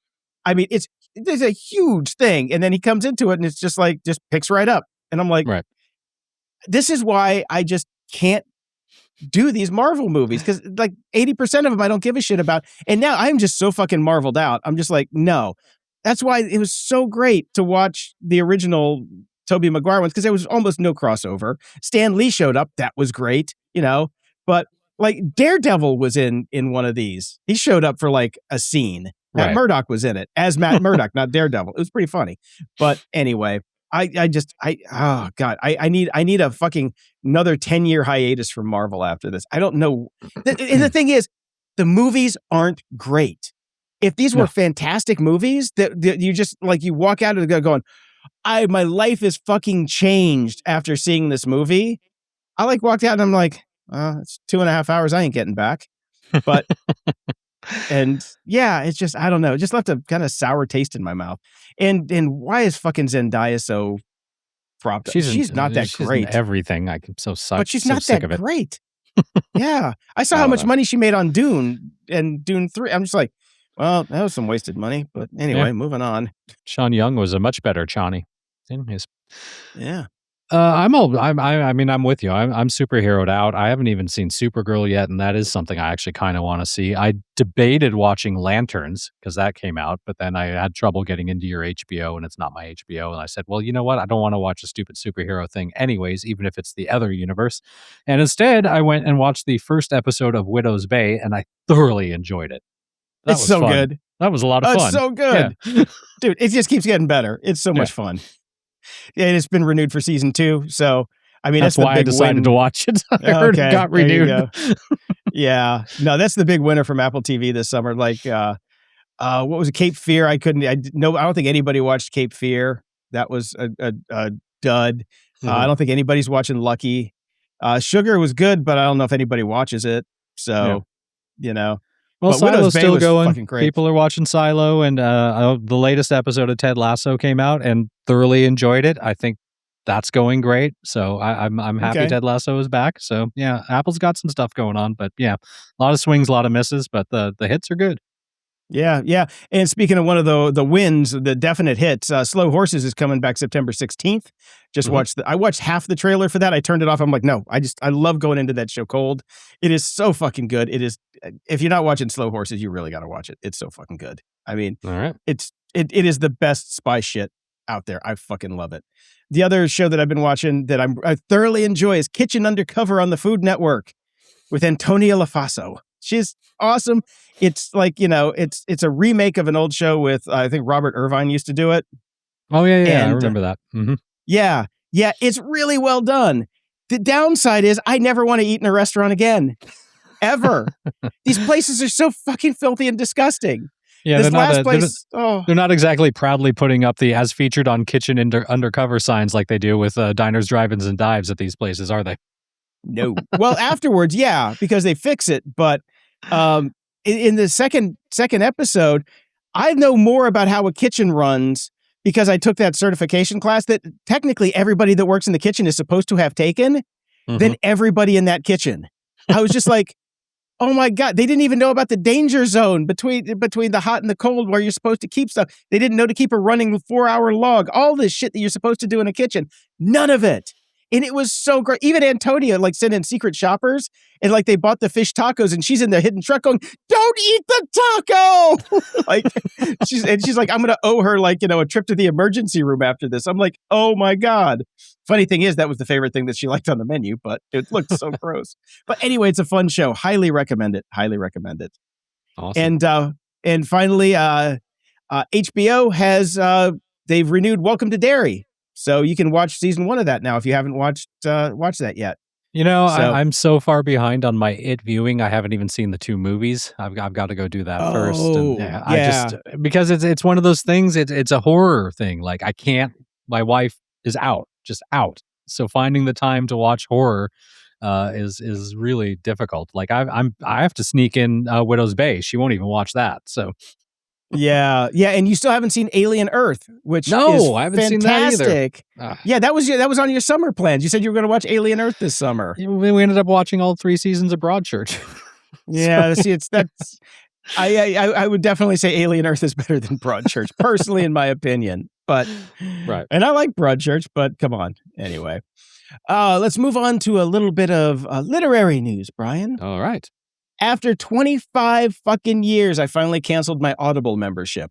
I mean, it's a huge thing. And then he comes into it and it's just picks right up. And I'm like, right. This is why I just can't do these Marvel movies because like 80% of them I don't give a shit about. And now I'm just so fucking marveled out. I'm just like, no. That's why it was so great to watch the original Tobey Maguire ones because there was almost no crossover. Stan Lee showed up. That was great. you know, but like Daredevil was in one of these. He showed up for like a scene. Matt Murdock was in it as Matt Murdock, not Daredevil. It was pretty funny. But anyway, I need a fucking another 10-year hiatus from Marvel after this. I don't know. And the thing is, the movies aren't great. If these were fantastic movies that you just like, you walk out of it going, my life is fucking changed after seeing this movie. I like walked out and I'm like, it's 2.5 hours I ain't getting back. But and yeah, it's just, I don't know, it just left a kind of sour taste in my mouth. And why is fucking Zendaya so propped up? She's not that great. Everything. I'm so sucked. But she's not that great. Yeah. I saw how much money she made on Dune and Dune 3. I'm just like, well, that was some wasted money. But anyway, moving on. Sean Young was a much better Chani. Yeah. I'm with you. I'm superheroed out. I haven't even seen Supergirl yet, and that is something I actually kind of want to see. I debated watching Lanterns because that came out, but then I had trouble getting into your HBO, and it's not my HBO. And I said, well, you know what? I don't want to watch a stupid superhero thing anyways, even if it's the other universe. And instead, I went and watched the first episode of Widow's Bay, and I thoroughly enjoyed it. It's so good. That was a lot of fun. It's so good. Yeah. Dude, it just keeps getting better. It's so much fun. Yeah, it's been renewed for season 2. So, I mean, that's why I decided to watch it. I heard it got renewed. Yeah. No, that's the big winner from Apple TV this summer. Like, what was it? Cape Fear. I don't think anybody watched Cape Fear. That was a dud. I don't think anybody's watching Lucky. Sugar was good, but I don't know if anybody watches it. So, you know. Well, but Silo's still going. Great. People are watching Silo, and the latest episode of Ted Lasso came out and thoroughly enjoyed it. I think that's going great. So I'm happy Ted Lasso is back. So yeah, Apple's got some stuff going on, but yeah, a lot of swings, a lot of misses, but the hits are good. Yeah. And speaking of one of the wins, the definite hits, Slow Horses is coming back September 16th. Just I watched half the trailer for that. I turned it off. I'm like, no, I love going into that show cold. It is so fucking good. It is, if you're not watching Slow Horses, you really got to watch it. It's so fucking good. I mean, all right. It is the best spy shit out there. I fucking love it. The other show that I've been watching that I thoroughly enjoy is Kitchen Undercover on the Food Network with Antonia Lafaso. She's awesome. It's like, it's a remake of an old show with, I think Robert Irvine used to do it. Oh, yeah. I remember that. Mm-hmm. Yeah. It's really well done. The downside is I never want to eat in a restaurant again. Ever. These places are so fucking filthy and disgusting. Yeah, they're not exactly proudly putting up the as featured on Kitchen Undercover signs like they do with diners, drive-ins, and dives at these places, are they? No. Well, afterwards, yeah, because they fix it. But in the second episode, I know more about how a kitchen runs because I took that certification class that technically everybody that works in the kitchen is supposed to have taken than everybody in that kitchen. I was just like, oh my God, they didn't even know about the danger zone between the hot and the cold where you're supposed to keep stuff. They didn't know to keep a running 4-hour log. All this shit that you're supposed to do in a kitchen. None of it. And it was so great. Even Antonia sent in secret shoppers and they bought the fish tacos and she's in the hidden truck going, don't eat the taco. she's like, I'm going to owe her a trip to the emergency room after this. I'm like, oh my God. Funny thing is that was the favorite thing that she liked on the menu, but it looked so gross. But anyway, it's a fun show. Highly recommend it. Awesome. And finally, HBO has, they've renewed Welcome to Derry. So you can watch season 1 of that now if you haven't watched that yet. I'm so far behind on my It viewing. I haven't even seen the 2 movies. I've got to go do that first. And, I just because it's one of those things. It's a horror thing. Like I can't. My wife is just out. So finding the time to watch horror is really difficult. Like I have to sneak in Widow's Bay. She won't even watch that. So. Yeah, and you still haven't seen Alien Earth, which is I haven't fantastic. seen that either. Yeah, that was on your summer plans. You said you were going to watch Alien Earth this summer. We ended up watching all 3 seasons of Broadchurch. Yeah, see, I would definitely say Alien Earth is better than Broadchurch, personally, in my opinion. But right, and I like Broadchurch, but come on, anyway. Let's move on to a little bit of literary news, Brian. All right. After 25 fucking years, I finally canceled my Audible membership.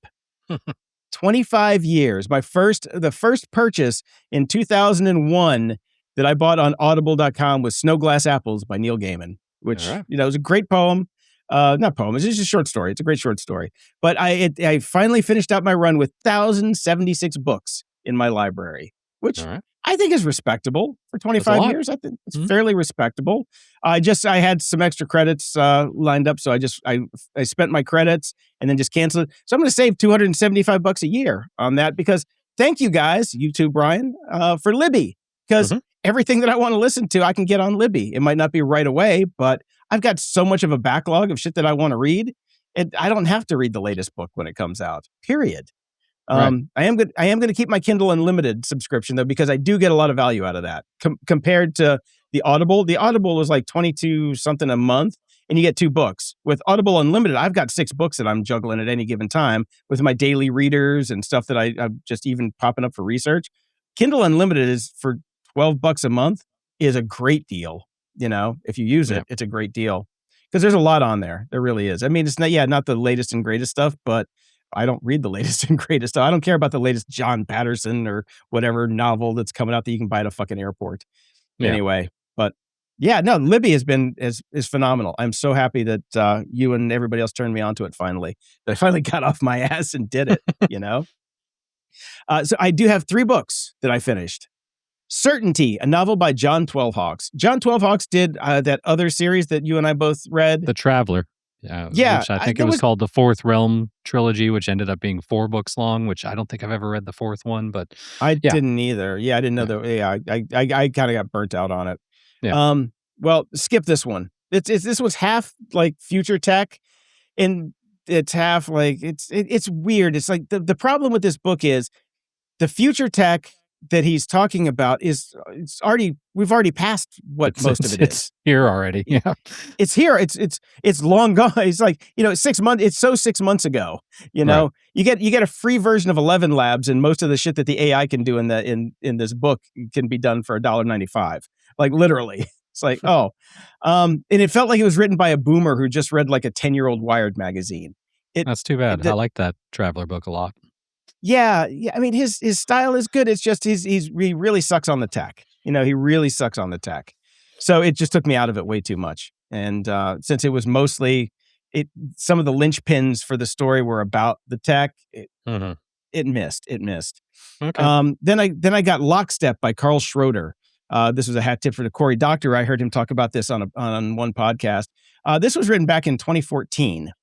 25 years. The first purchase in 2001 that I bought on audible.com was Snow Glass Apples by Neil Gaiman, which, is a great poem. Not poem, it's just a short story. It's a great short story. But I finally finished out my run with 1,076 books in my library, which I think is respectable for 25 years. I think it's fairly respectable. I had some extra credits lined up, so I spent my credits and then just canceled it. So I'm going to save $275 a year on that because thank you guys, you too, Brian, for Libby, because everything that I want to listen to, I can get on Libby. It might not be right away, but I've got so much of a backlog of shit that I want to read, and I don't have to read the latest book when it comes out. Period. I am going to keep my Kindle Unlimited subscription though, because I do get a lot of value out of that compared to the Audible. The Audible is like 22 something a month, and you get 2 books. With Audible Unlimited, I've got 6 books that I'm juggling at any given time with my daily readers and stuff that I'm just even popping up for research. Kindle Unlimited is for $12 a month is a great deal. If you use it, it's a great deal because there's a lot on there. There really is. I mean, it's not the latest and greatest stuff, but I don't read the latest and greatest stuff. I don't care about the latest John Patterson or whatever novel that's coming out that you can buy at a fucking airport. Anyway, but Libby is phenomenal. I'm so happy that you and everybody else turned me onto it finally. That I finally got off my ass and did it, So I do have 3 books that I finished. Certainty, a novel by John Twelvehawks. John Twelvehawks did that other series that you and I both read. The Traveler. Which I think it was called the Fourth Realm trilogy, which ended up being 4 books long, which I don't think I've ever read the 4th one, but I didn't either. I didn't know that. Yeah, I kind of got burnt out on it. Yeah. Well, skip this one. This was half like future tech, and it's half like it's weird. It's like the problem with this book is the future tech that he's talking about we've already passed what most of it is. It's here already. Yeah. It's here. It's long gone. It's like, 6 months. It's 6 months ago, you get a free version of 11 Labs, and most of the shit that the AI can do in this book can be done for $1.95. Like literally. It's like, and it felt like it was written by a boomer who just read like a 10-year-old Wired magazine. That's too bad. I like that Traveler book a lot. Yeah. I mean, his style is good. It's just he really sucks on the tech. He really sucks on the tech. So it just took me out of it way too much. And since it was mostly some of the linchpins for the story were about the tech, it missed. Okay. Then I got Lockstep by Carl Schroeder. This was a hat tip for the Cory Doctor. I heard him talk about this on one podcast. This was written back in 2014.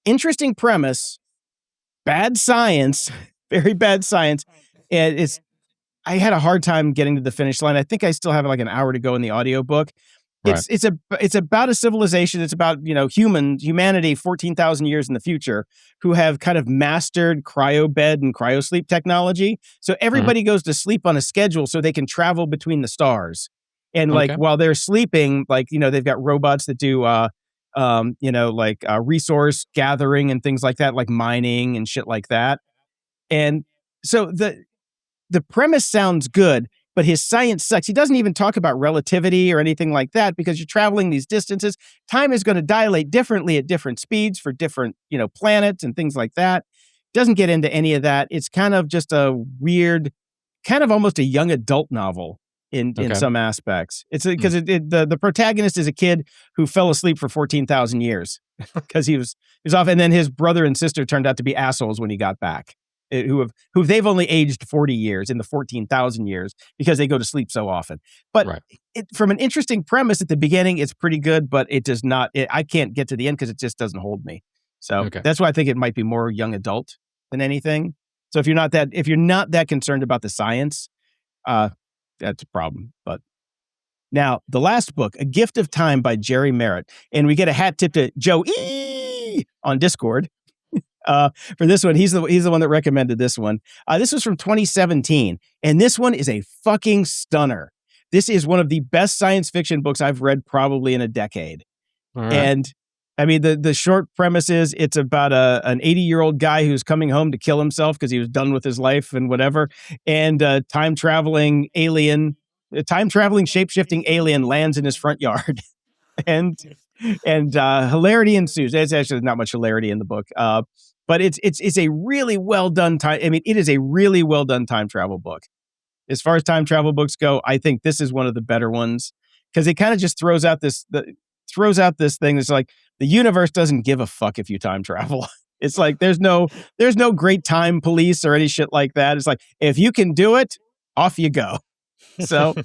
Interesting premise. Bad science, very bad science. And I had a hard time getting to the finish line. I think I still have like an hour to go in the audiobook. It's about a civilization. It's about, humanity 14,000 years in the future who have kind of mastered cryobed and cryosleep technology. So everybody goes to sleep on a schedule so they can travel between the stars. And while they're sleeping, they've got robots that do, resource gathering and things like that, like mining and shit like that. And so the premise sounds good, but his science sucks. He doesn't even talk about relativity or anything like that because you're traveling these distances. Time is going to dilate differently at different speeds for different, planets and things like that. Doesn't get into any of that. It's kind of just a weird, kind of almost a young adult novel in some aspects. It's because the protagonist is a kid who fell asleep for 14,000 years because he was off, and then his brother and sister turned out to be assholes when he got back. Who they've only aged 40 years in the 14,000 years because they go to sleep so often. But from an interesting premise at the beginning, it's pretty good, but it does not. I can't get to the end because it just doesn't hold me. So that's why I think it might be more young adult than anything. So if you're not that concerned about the science, that's a problem. But now the last book, A Gift of Time by Jerry Merritt, and we get a hat tip to Joe E on Discord. For this one, he's the one that recommended this one. This was from 2017, and this one is a fucking stunner. This is one of the best science fiction books I've read probably in a decade. Right. And I mean, the short premise is it's about an 80-year-old guy who's coming home to kill himself because he was done with his life and whatever. And time-traveling shape-shifting alien lands in his front yard. and hilarity ensues. There's actually not much hilarity in the book. But it's a really well done time. I mean, it is a really well done time travel book. as far as time travel books go, I think this is one of the better ones because it kind of just throws out this thing that's like the universe doesn't give a fuck if you time travel. It's like there's no great time police or any shit like that. It's like if you can do it, off you go. So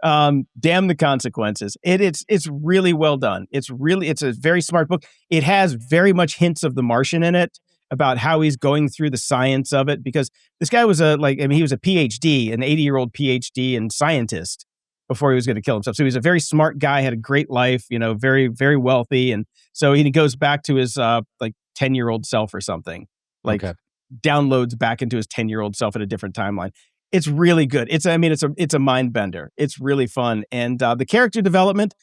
damn the consequences. It's really well done. It's a very smart book. It has very much hints of The Martian in it about how he's going through the science of it because this guy was he was a PhD, an 80-year-old PhD and scientist before he was going to kill himself. So he was a very smart guy, had a great life, very, very wealthy. And so he goes back to his 10-year-old self or something, downloads back into his 10-year-old self at a different timeline. It's really good. It's a mind bender. It's really fun. And the character development,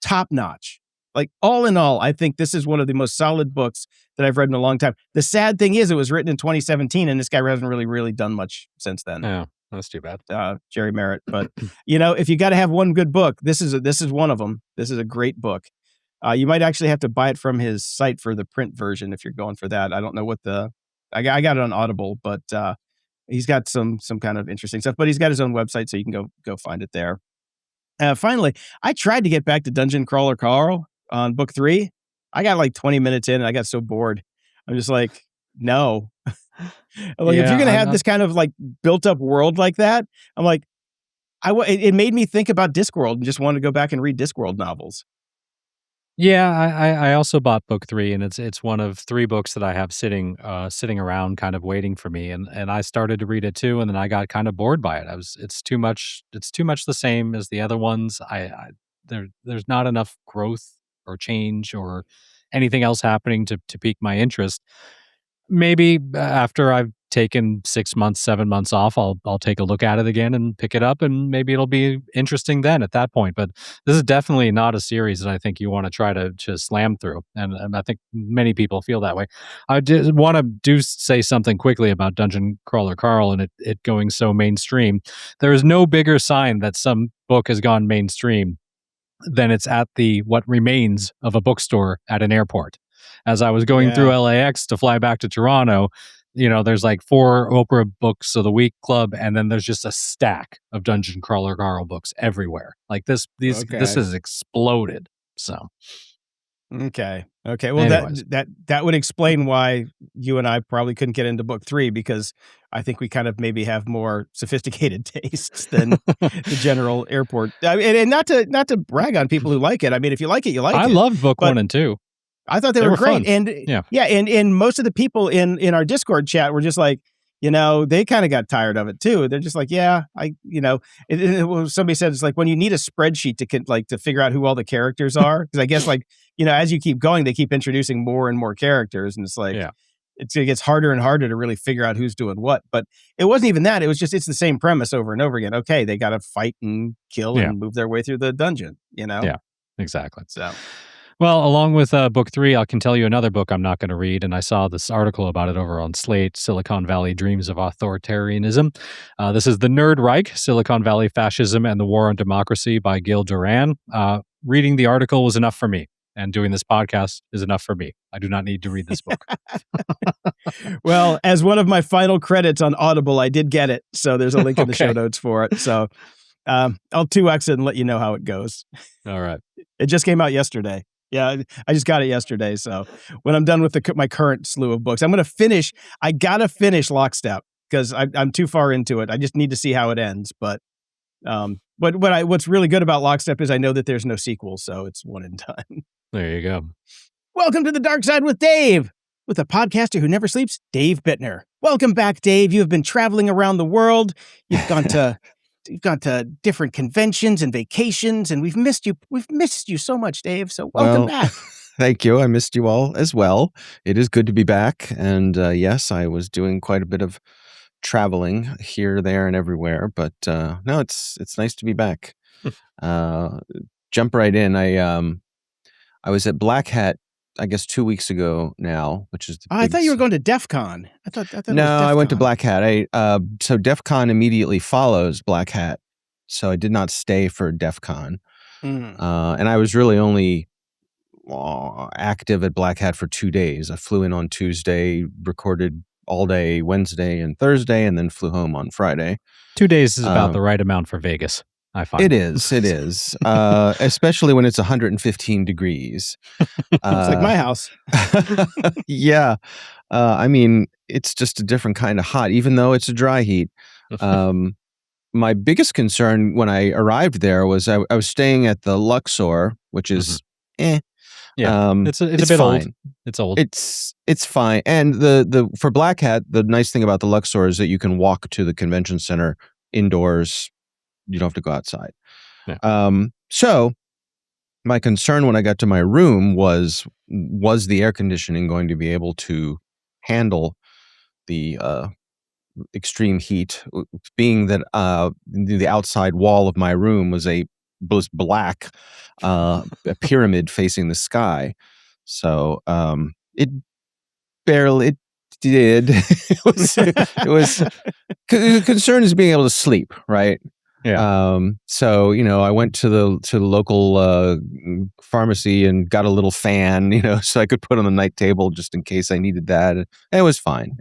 top notch. Like all in all, I think this is one of the most solid books that I've read in a long time. The sad thing is it was written in 2017 and this guy hasn't really done much since then. Yeah, that's too bad. Jerry Merritt. But if you got to have one good book, this is one of them. This is a great book. You might actually have to buy it from his site for the print version if you're going for that. I don't know what I got it on Audible, but he's got some kind of interesting stuff, but he's got his own website, so you can go find it there. Finally, I tried to get back to Dungeon Crawler Carl on book 3. I got like 20 minutes in and I got so bored. I'm just like, no. If you're going to have this kind of like built up world like that, I'm like, it made me think about Discworld and just wanted to go back and read Discworld novels. Yeah, I also bought book 3, and it's one of 3 books that I have sitting around, kind of waiting for me. And I started to read it too, and then I got kind of bored by it. It's too much the same as the other ones. There's not enough growth or change or anything else happening to pique my interest. Maybe after I've taken 6 months, 7 months off, I'll take a look at it again and pick it up, and maybe it'll be interesting then at that point. But this is definitely not a series that I think you want to try to just slam through, and I think many people feel that way. I just want to say something quickly about Dungeon Crawler Carl and it going so mainstream. There is no bigger sign that some book has gone mainstream than it's at what remains of a bookstore at an airport. As I was going through LAX to fly back to Toronto, there's like 4 Oprah Books of the Week Club, and then there's just a stack of Dungeon Crawler Carl books everywhere. Like this has exploded. So, okay. Well, anyways. that would explain why you and I probably couldn't get into book 3, because I think we kind of maybe have more sophisticated tastes than the general airport. I mean, and not to brag on people who like it. I mean, if you like it, you like it. I loved book 1 and 2. I thought they were great. Fun. And and most of the people in our Discord chat were just like, they kind of got tired of it too. They're just like, somebody said it's like when you need a spreadsheet to figure out who all the characters are. Because I guess as you keep going, they keep introducing more and more characters, and it's like it gets harder and harder to really figure out who's doing what. But it wasn't even that. It was just it's the same premise over and over again. Okay, they got to fight and kill and move their way through the dungeon. Yeah, exactly. So. Well, along with book 3, I can tell you another book I'm not going to read, and I saw this article about it over on Slate, Silicon Valley Dreams of Authoritarianism. This is The Nerd Reich, Silicon Valley Fascism and the War on Democracy by Gil Duran. Reading the article was enough for me, and doing this podcast is enough for me. I do not need to read this book. Well, as one of my final credits on Audible, I did get it, so there's a link in the show notes for it. So I'll 2X it and let you know how it goes. All right. It just came out yesterday. Yeah, I just got it yesterday. So when I'm done with my current slew of books, I got to finish Lockstep because I'm too far into it. I just need to see how it ends. But what's really good about Lockstep is I know that there's no sequel, so it's one and done. There you go. Welcome to the Dark Side with Dave, with a podcaster who never sleeps, Dave Bittner. Welcome back, Dave. You have been traveling around the world. You've gone to different conventions and vacations, and we've missed you. We've missed you so much, Dave. So welcome back. Thank you. I missed you all as well. It is good to be back. And yes, I was doing quite a bit of traveling here, there, and everywhere. But no, it's nice to be back. Jump right in. I was at Black Hat, I guess 2 weeks ago now, which is I thought you were going to DEF CON. I thought no, I went to Black Hat. So DEF CON immediately follows Black Hat, so I did not stay for DEF CON. And I was really only active at Black Hat for 2 days. I flew in on Tuesday, recorded all day Wednesday and Thursday, and then flew home on Friday. 2 days is about the right amount for Vegas, I find. It is. Especially when it's 115 degrees. It's like my house. Yeah. I mean, it's just a different kind of hot, even though it's a dry heat. My biggest concern when I arrived there was I was staying at the Luxor, which is Yeah, it's a bit fine. old. It's old. It's fine. And the for Black Hat, the nice thing about the Luxor is that you can walk to the convention center indoors. You don't have to go outside. Yeah. So my concern when I got to my room was the air conditioning going to be able to handle the extreme heat, being that the outside wall of my room was black, a pyramid facing the sky. So it did. it was the concern is being able to sleep, right? Yeah. So I went to the local pharmacy and got a little fan, so I could put on the night table just in case I needed that. And it was fine.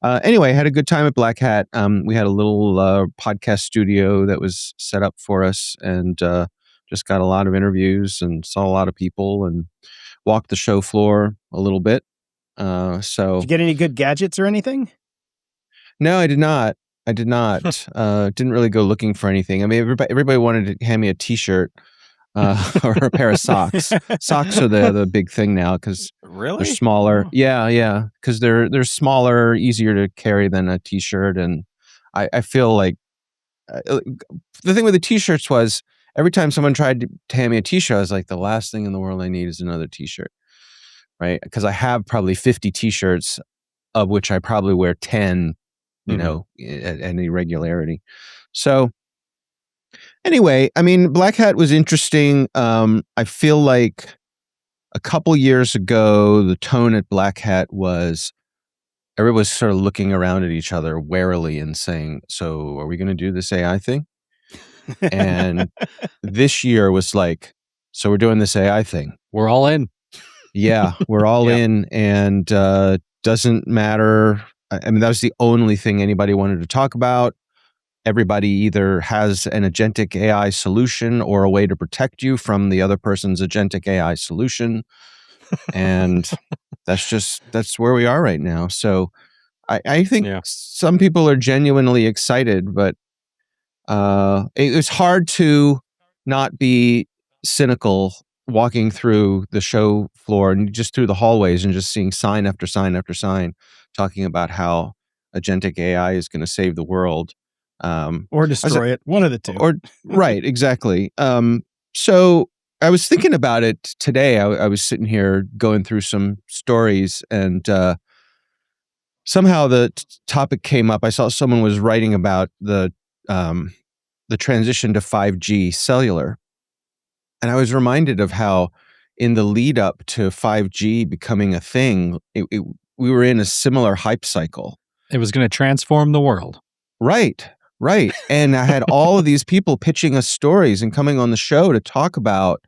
Anyway, I had a good time at Black Hat. We had a little podcast studio that was set up for us, and just got a lot of interviews and saw a lot of people and walked the show floor a little bit. So did you get any good gadgets or anything? No, I did not. Didn't really go looking for anything. I mean, everybody wanted to hand me a T-shirt or a pair of socks. Socks are the big thing now because really? They're smaller. Oh. Yeah, because they're smaller, easier to carry than a T-shirt. And I feel like the thing with the T-shirts was every time someone tried to hand me a T-shirt, I was like, the last thing in the world I need is another T-shirt, right? Because I have probably 50 T-shirts, of which I probably wear 10, at any regularity. So anyway, I mean, Black Hat was interesting. I feel like a couple years ago, the tone at Black Hat was everybody was sort of looking around at each other warily and saying, so are we going to do this AI thing? And this year was like, so we're doing this AI thing. We're all in. Yeah, we're all in, and doesn't matter. I mean, that was the only thing anybody wanted to talk about. Everybody either has an agentic AI solution or a way to protect you from the other person's agentic AI solution. And that's where we are right now. So I think some people are genuinely excited, but it was hard to not be cynical walking through the show floor and just through the hallways and just seeing sign after sign after sign talking about how agentic AI is going to save the world. Or destroy it. One of the two. Right, exactly. So I was thinking about it today. I was sitting here going through some stories, and somehow the topic came up. I saw someone was writing about the transition to 5G cellular. And I was reminded of how in the lead up to 5G becoming a thing, we were in a similar hype cycle. It was going to transform the world. Right. And I had all of these people pitching us stories and coming on the show to talk about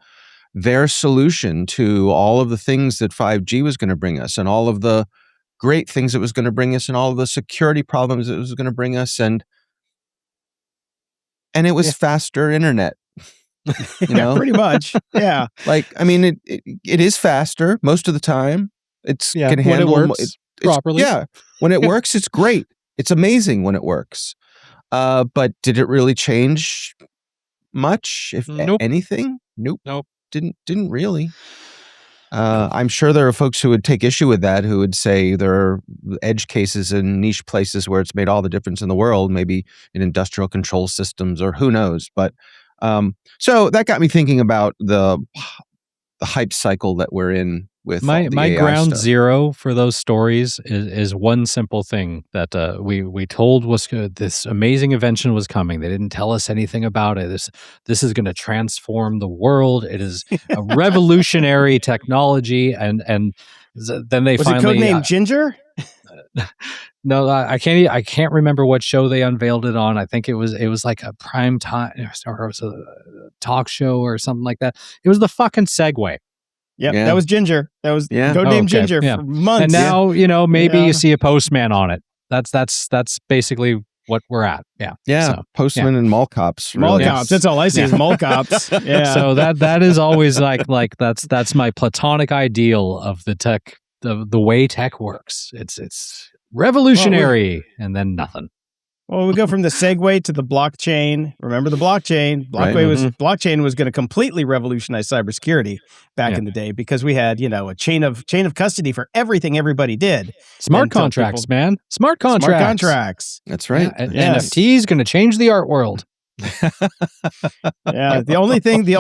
their solution to all of the things that 5G was going to bring us and all of the great things it was going to bring us and all of the security problems it was going to bring us. And it was faster internet. Pretty much. Yeah. Like, I mean, it is faster most of the time. Can handle when it works properly. Yeah. When it works, it's great. It's amazing when it works. But did it really change much? If anything? Nope. Didn't really. I'm sure there are folks who would take issue with that, who would say there are edge cases in niche places where it's made all the difference in the world, maybe in industrial control systems or who knows. But so that got me thinking about the hype cycle that we're in with my AI ground stuff. Zero for those stories is one simple thing that we told was this amazing invention was coming. They didn't tell us anything about it. This is going to transform the world. It is a revolutionary technology, and then they was finally it codenamed Ginger? No, I can't remember what show they unveiled it on. I think it was like a prime time or it was a talk show or something like that. It was the fucking Segway. Yep, that was Ginger. That was codename Ginger for months. And now, maybe you see a postman on it. That's basically what we're at. Yeah. Yeah. So, postman and mall cops. Really. Mall cops. That's all I see is mall cops. Yeah. So that is always like that's my platonic ideal of the tech, the way tech works. It's revolutionary and then nothing. Well, we go from the Segway to the blockchain. Remember the blockchain? Blockchain was going to completely revolutionize cybersecurity back in the day because we had, a chain of custody for everything everybody did. Smart contracts, man. Smart contracts. That's right. Yeah, NFT is going to change the art world. The only thing the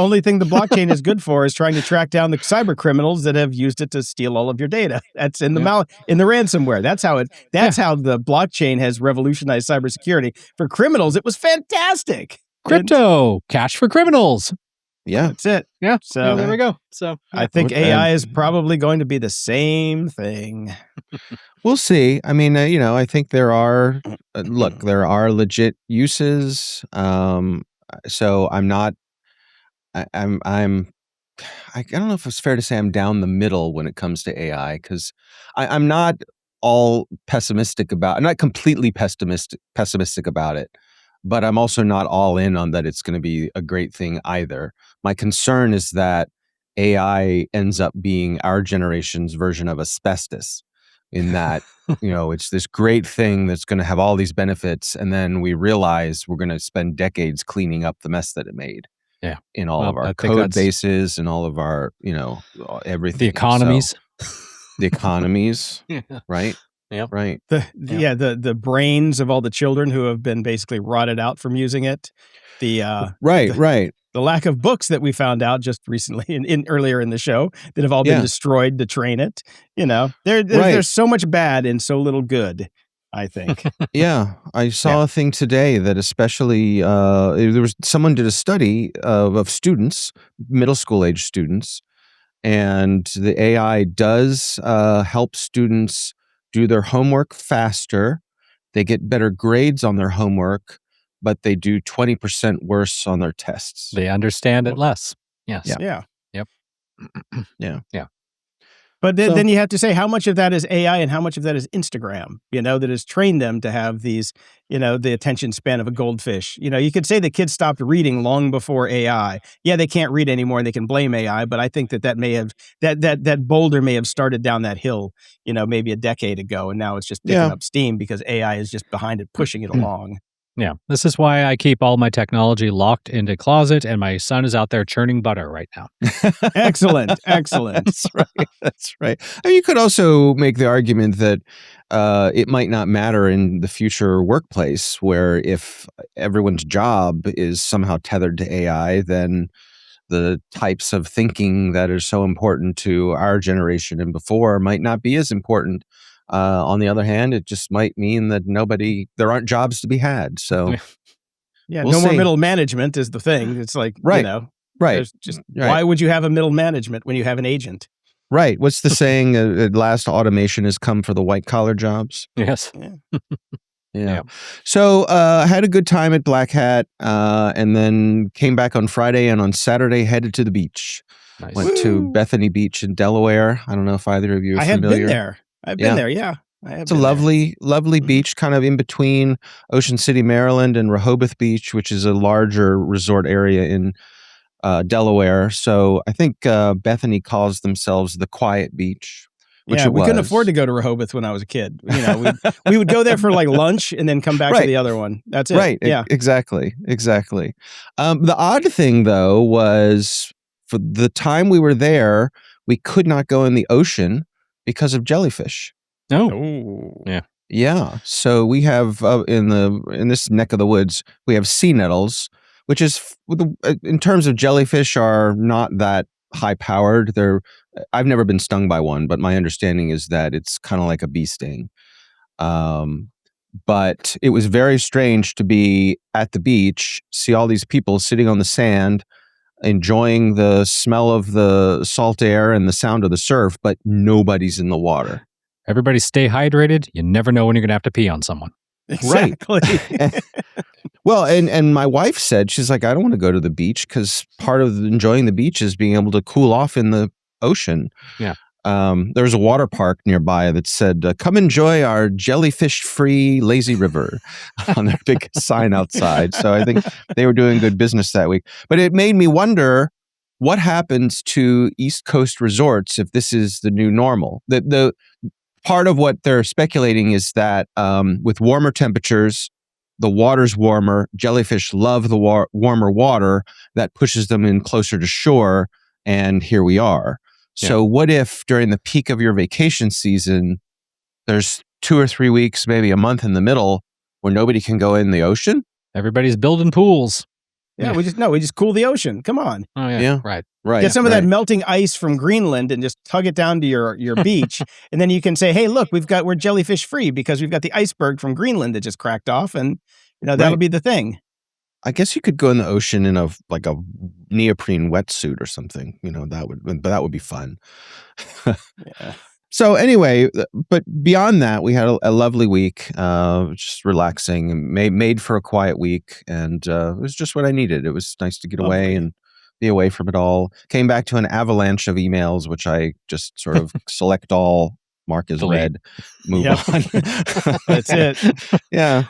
blockchain is good for is trying to track down the cyber criminals that have used it to steal all of your data. That's in the in the ransomware. That's how the blockchain has revolutionized cybersecurity. For criminals, it was fantastic. Crypto, cash for criminals. Yeah, that's it. Yeah. So there we go. So I think AI is probably going to be the same thing. We'll see. I mean, I think there are legit uses. So I'm not. I don't know if it's fair to say I'm down the middle when it comes to AI because I'm not all pessimistic about. I'm not completely pessimistic about it, but I'm also not all in on that it's going to be a great thing either. My concern is that AI ends up being our generation's version of asbestos in that, it's this great thing that's going to have all these benefits. And then we realize we're going to spend decades cleaning up the mess that it made. Yeah. In all of our code bases and all of our, everything. The economies. The economies. Right. Yeah. Right. The brains of all the children who have been basically rotted out from using it. Right. The lack of books that we found out just recently in earlier in the show that have all been destroyed to train it. There's so much bad and so little good, I think. Yeah. I saw a thing today that especially someone did a study of students, middle school age students, and the AI does help students do their homework faster. They get better grades on their homework, but they do 20% worse on their tests. They understand it less. Yes. Yeah. Yep. Yeah. But then you have to say how much of that is AI and how much of that is Instagram, that has trained them to have these, the attention span of a goldfish. You could say the kids stopped reading long before AI. Yeah, they can't read anymore and they can blame AI, but I think that may have, that boulder may have started down that hill, maybe a decade ago. And now it's just picking up steam because AI is just behind it, pushing it along. Yeah, this is why I keep all my technology locked into closet, and my son is out there churning butter right now. Excellent. That's right. I mean, you could also make the argument that it might not matter in the future workplace, where if everyone's job is somehow tethered to AI, then the types of thinking that are so important to our generation and before might not be as important. On the other hand, it just might mean that there aren't jobs to be had. So, we'll more middle management is the thing. It's like, right. Why would you have a middle management when you have an agent? Right. What's the saying? At last, automation has come for the white collar jobs. Yes. Yeah. So, I had a good time at Black Hat, and then came back on Friday, and on Saturday headed to the beach. Nice. Went to Bethany Beach in Delaware. I don't know if either of you are familiar. I have been there. I've been there, yeah. It's a lovely beach, kind of in between Ocean City, Maryland, and Rehoboth Beach, which is a larger resort area in Delaware. So I think Bethany calls themselves the Quiet Beach. We couldn't afford to go to Rehoboth when I was a kid. We would go there for like lunch and then come back to the other one. That's it. Right. Yeah. Exactly. The odd thing, though, was for the time we were there, we could not go in the ocean because of jellyfish. Oh. Yeah. So we have in this neck of the woods, we have sea nettles, which is in terms of jellyfish are not that high powered. I've never been stung by one, but my understanding is that it's kind of like a bee sting. But it was very strange to be at the beach, see all these people sitting on the sand, enjoying the smell of the salt air and the sound of the surf, but nobody's in the water. Everybody stay hydrated. You never know when you're going to have to pee on someone. Exactly. Right. Well, and my wife said, she's like, I don't want to go to the beach because part of enjoying the beach is being able to cool off in the ocean. Yeah. There was a water park nearby that said, "Come enjoy our jellyfish-free lazy river" on their big sign outside. So I think they were doing good business that week. But it made me wonder what happens to East Coast resorts if this is the new normal. The part of what they're speculating is that with warmer temperatures, the water's warmer. Jellyfish love the warmer water. That pushes them in closer to shore. And here we are. So what if during the peak of your vacation season, there's 2 or 3 weeks, maybe a month in the middle where nobody can go in the ocean? Everybody's building pools. Yeah, we just cool the ocean. Come on. Oh, yeah. Right. Get some of that melting ice from Greenland and just tug it down to your beach. And then you can say, hey, look, we're jellyfish free because we've got the iceberg from Greenland that just cracked off. And, that'll be the thing. I guess you could go in the ocean in a neoprene wetsuit or something. That would be fun. Yeah. So anyway, but beyond that, we had a lovely week, just relaxing, and made for a quiet week, and it was just what I needed. It was nice to get away and be away from it all. Came back to an avalanche of emails, which I just sort of select all, mark as read, move on. That's it. Yeah,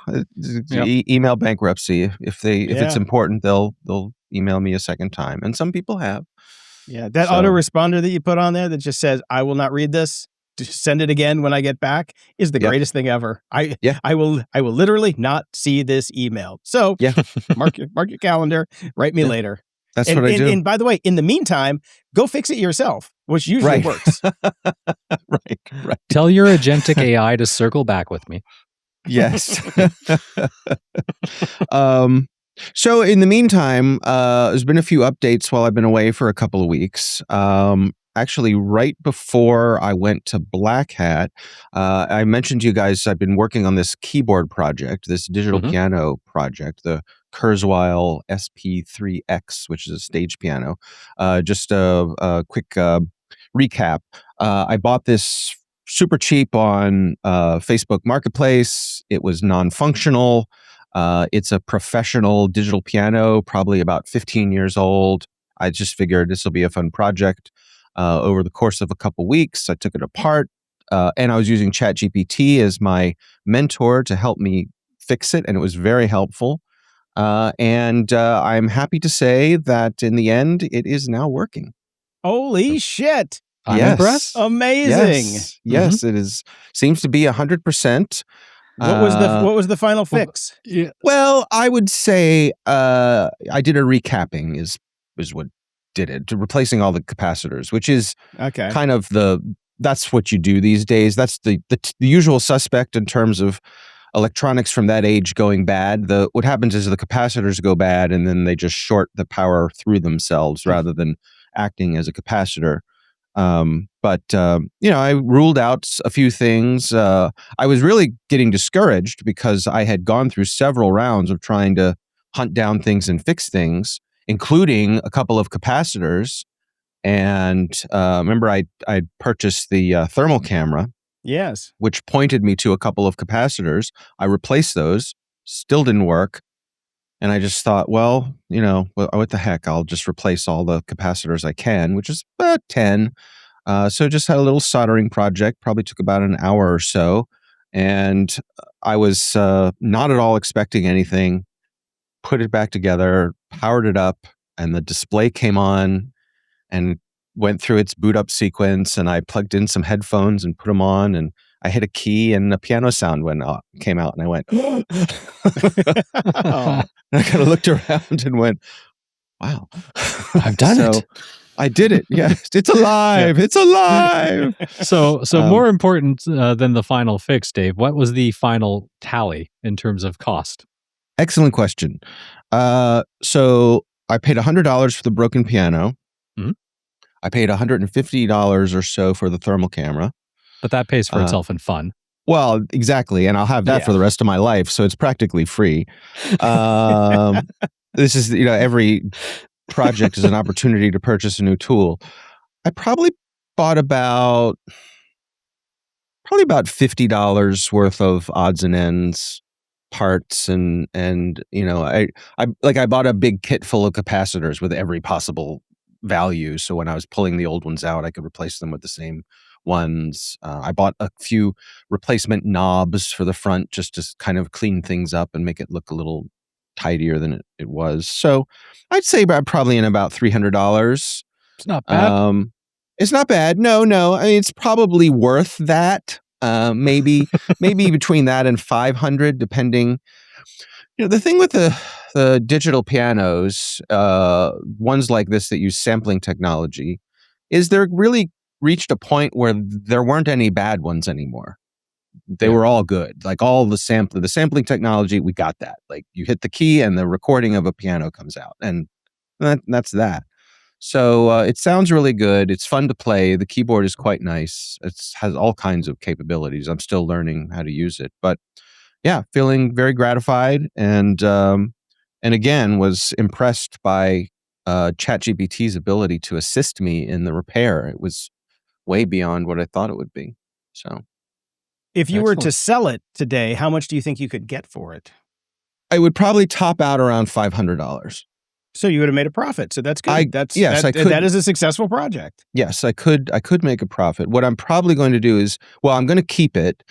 email bankruptcy. If it's important, they'll email me a second time, and some people have. Yeah, that autoresponder that you put on there that just says, "I will not read this. Just send it again when I get back," is the greatest thing ever. I will literally not see this email. So mark your calendar. Write me later. That's what I do. And by the way, in the meantime, go fix it yourself, which usually works. Right. Tell your agentic AI to circle back with me. Yes. So in the meantime, there's been a few updates while I've been away for a couple of weeks. Actually, right before I went to Black Hat, I mentioned to you guys I've been working on this keyboard project, this digital piano project, the Kurzweil SP3X, which is a stage piano. Just a quick recap. I bought this super cheap on Facebook Marketplace. It was non-functional. It's a professional digital piano, probably about 15 years old. I just figured this will be a fun project. Over the course of a couple weeks, I took it apart, and I was using ChatGPT as my mentor to help me fix it, and it was very helpful. And I'm happy to say that in the end, it is now working. Holy shit! I'm impressed. Amazing. Yes, it is. Seems to be 100%. What was the final fix? Well, I would say I did a recapping is what did it, replacing all the capacitors, which is kind of that's what you do these days. That's the usual suspect in terms of electronics from that age going bad. What happens is the capacitors go bad and then they just short the power through themselves rather than acting as a capacitor. But I ruled out a few things. I was really getting discouraged because I had gone through several rounds of trying to hunt down things and fix things, including a couple of capacitors. And remember, I purchased the thermal camera. Yes. Which pointed me to a couple of capacitors. I replaced those. Still didn't work. And I just thought, well, what the heck? I'll just replace all the capacitors I can, which is about 10. So just had a little soldering project. Probably took about an hour or so. And I was not at all expecting anything. Put it back together, powered it up, and the display came on and went through its boot up sequence. And I plugged in some headphones and put them on, and I hit a key and a piano sound came out, and I went, oh. I kind of looked around and went, wow, I've done it. I did it. Yes, it's alive. It's alive. So more important than the final fix, Dave, what was the final tally in terms of cost? Excellent question. So I paid $100 for the broken piano. Mm-hmm. I paid $150 or so for the thermal camera. But that pays for itself in fun. Well, exactly. And I'll have that for the rest of my life. So it's practically free. This is, every project is an opportunity to purchase a new tool. I probably bought about $50 worth of odds and ends, parts, and I bought a big kit full of capacitors with every possible value. So when I was pulling the old ones out, I could replace them with the same ones. I bought a few replacement knobs for the front just to kind of clean things up and make it look a little tidier than it was. So I'd say probably in about $300. It's not bad. It's not bad. No. I mean, it's probably worth that. Maybe between that and 500, depending. The thing with the digital pianos, ones like this that use sampling technology, is they're really reached a point where there weren't any bad ones anymore. They were all good. Like all the sampling technology, we got that. Like you hit the key and the recording of a piano comes out, and that's that. So it sounds really good. It's fun to play. The keyboard is quite nice. It has all kinds of capabilities. I'm still learning how to use it, but yeah, feeling very gratified, and again was impressed by ChatGPT's ability to assist me in the repair. It was way beyond what I thought it would be. So, if you were to sell it today, how much do you think you could get for it? I would probably top out around $500. So you would have made a profit. So that's good. I could. That is a successful project. Yes, I could make a profit. What I'm probably going to do is, I'm going to keep it.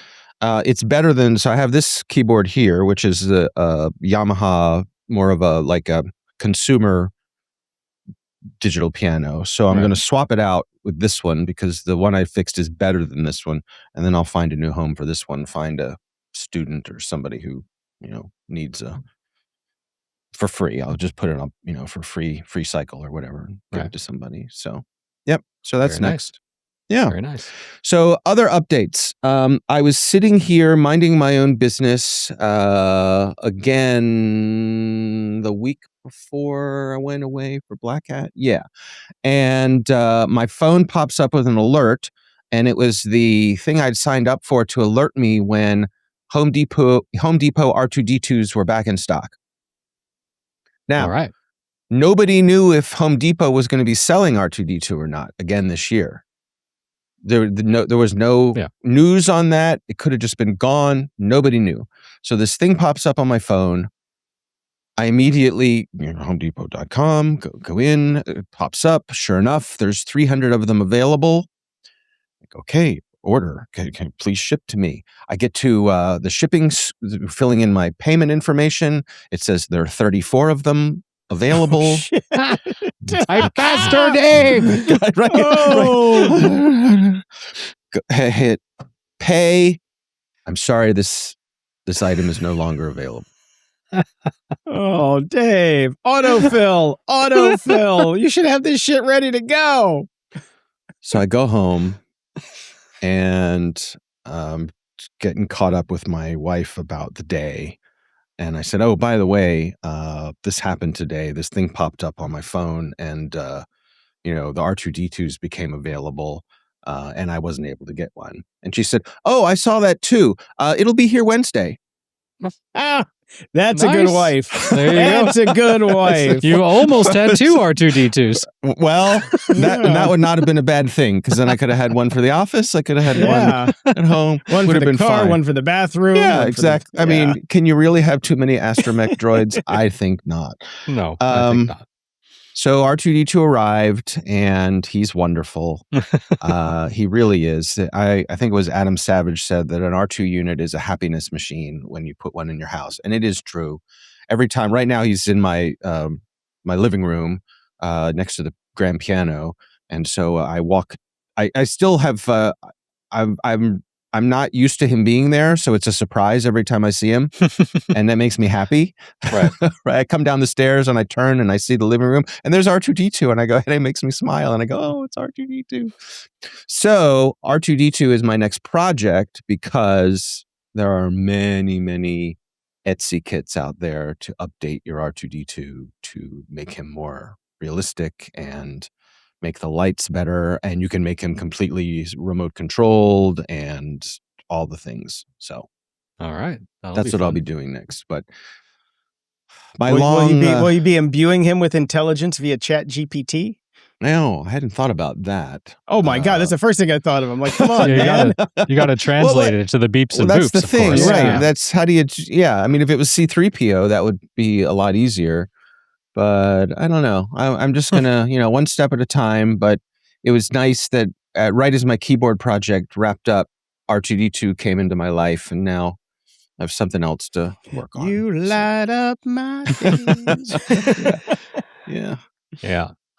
It's better than, so I have this keyboard here, which is the Yamaha, more of a consumer digital piano. So I'm going to swap it out with this one because the one I fixed is better than this one. And then I'll find a new home for this one, find a student or somebody who, needs for free. I'll just put it on, for free cycle or whatever, and give it to somebody. So, yep. So that's Very next. Nice. Yeah. Very nice. So other updates. I was sitting here minding my own business again the week before I went away for Black Hat. Yeah. And my phone pops up with an alert, and it was the thing I'd signed up for to alert me when Home Depot R2D2s were back in stock. Now, all right. Nobody knew if Home Depot was going to be selling R2D2 or not again this year. There was no news on that. It could have just been gone. Nobody knew. So this thing pops up on my phone. I immediately, homedepot.com, go in, it pops up. Sure enough, there's 300 of them available. Like, okay, order. Can you please ship to me? I get to the shipping, filling in my payment information. It says there are 34 of them available. I passed her name. Right. Hit pay. I'm sorry, this item is no longer available. Oh, Dave. Autofill. You should have this shit ready to go. So I go home and getting caught up with my wife about the day. And I said, oh, by the way, this happened today. This thing popped up on my phone, and, the R2D2s became available, and I wasn't able to get one. And she said, oh, I saw that too. It'll be here Wednesday. That's nice. A good wife. There you That's a good wife. You almost had two R2D2s. Well, that would not have been a bad thing, because then I could have had one for the office. I could have had one at home. One would for have the been car, fine. one for the bathroom. Yeah, exactly. I mean, can you really have too many astromech droids? I think not. No, I think not. So R2D2 arrived, and he's wonderful. He really is. I think it was Adam Savage said that an R2 unit is a happiness machine when you put one in your house, and it is true. Every time, right now, he's in my my living room next to the grand piano, and so I walk. I still have. I'm not used to him being there, so it's a surprise every time I see him, and that makes me happy. Right. Right. I come down the stairs and I turn and I see the living room, and there's R2D2, and I go, and it makes me smile, and I go, oh, it's R2D2. So R2D2 is my next project, because there are many, many Etsy kits out there to update your R2D2 to make him more realistic and make the lights better, and you can make him completely remote controlled and all the things. So, all right, that's what I'll be doing next. But will you be imbuing him with intelligence via ChatGPT? No, I hadn't thought about that. Oh my God, that's the first thing I thought of. I'm like, come on, man. You got to translate it to the beeps and boops. That's the thing, course. right? Yeah. That's how do you? Yeah, I mean, if it was C3PO, that would be a lot easier. But I don't know. I'm just gonna, one step at a time. But it was nice that right as my keyboard project wrapped up, R2D2 came into my life, and now I have something else to work on. You light up my days. Yeah.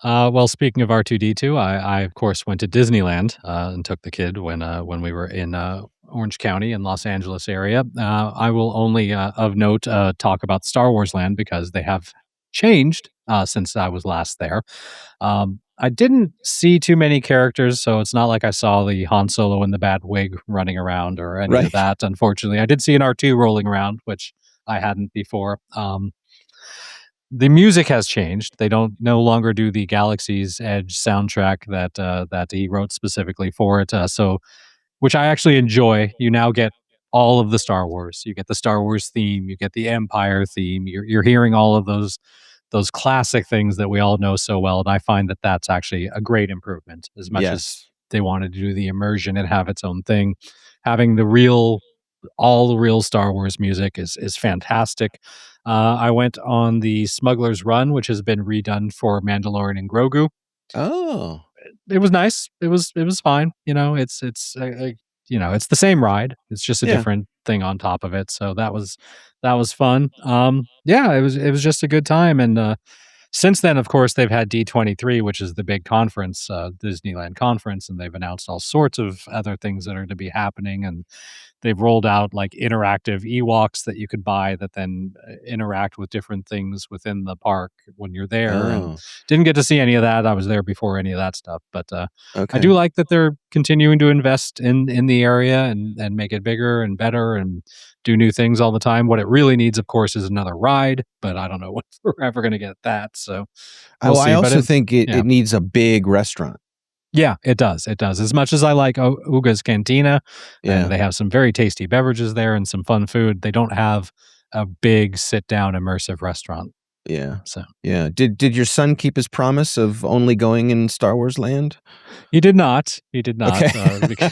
Well, speaking of R2D2, I of course went to Disneyland and took the kid when we were in Orange County in Los Angeles area. I will only of note talk about Star Wars Land because they have changed since I was last there. I didn't see too many characters, so it's not like I saw the Han Solo in the bad wig running around or any of that. Unfortunately, I did see an R2 rolling around, which I hadn't before. The music has changed. They don't no longer do the Galaxy's Edge soundtrack that he wrote specifically for it. Which I actually enjoy. You now get all of the Star Wars. You get the Star Wars theme. You get the Empire theme. You're hearing all of those classic things that we all know so well. And I find that that's actually a great improvement. As much as they wanted to do the immersion and have its own thing, having all the real Star Wars music is fantastic. I went on the Smuggler's Run, which has been redone for Mandalorian and Grogu. Oh, it was nice. It was fine. It's it's the same ride. It's just a different thing on top of it. So that was fun. It was just a good time. And since then, of course, they've had D23, which is the big conference, Disneyland conference, and they've announced all sorts of other things that are to be happening. And they've rolled out like interactive Ewoks that you could buy that then interact with different things within the park when you're there. And didn't get to see any of that. I was there before any of that stuff. But I do like that they're continuing to invest in the area and make it bigger and better and do new things all the time. What it really needs, of course, is another ride, but I don't know if we're ever going to get that. So we'll see. I also think it needs a big restaurant. Yeah, it does. It does. As much as I like Uga's Cantina, and they have some very tasty beverages there and some fun food, they don't have a big sit-down immersive restaurant. Yeah. So did your son keep his promise of only going in Star Wars Land? He did not. Okay.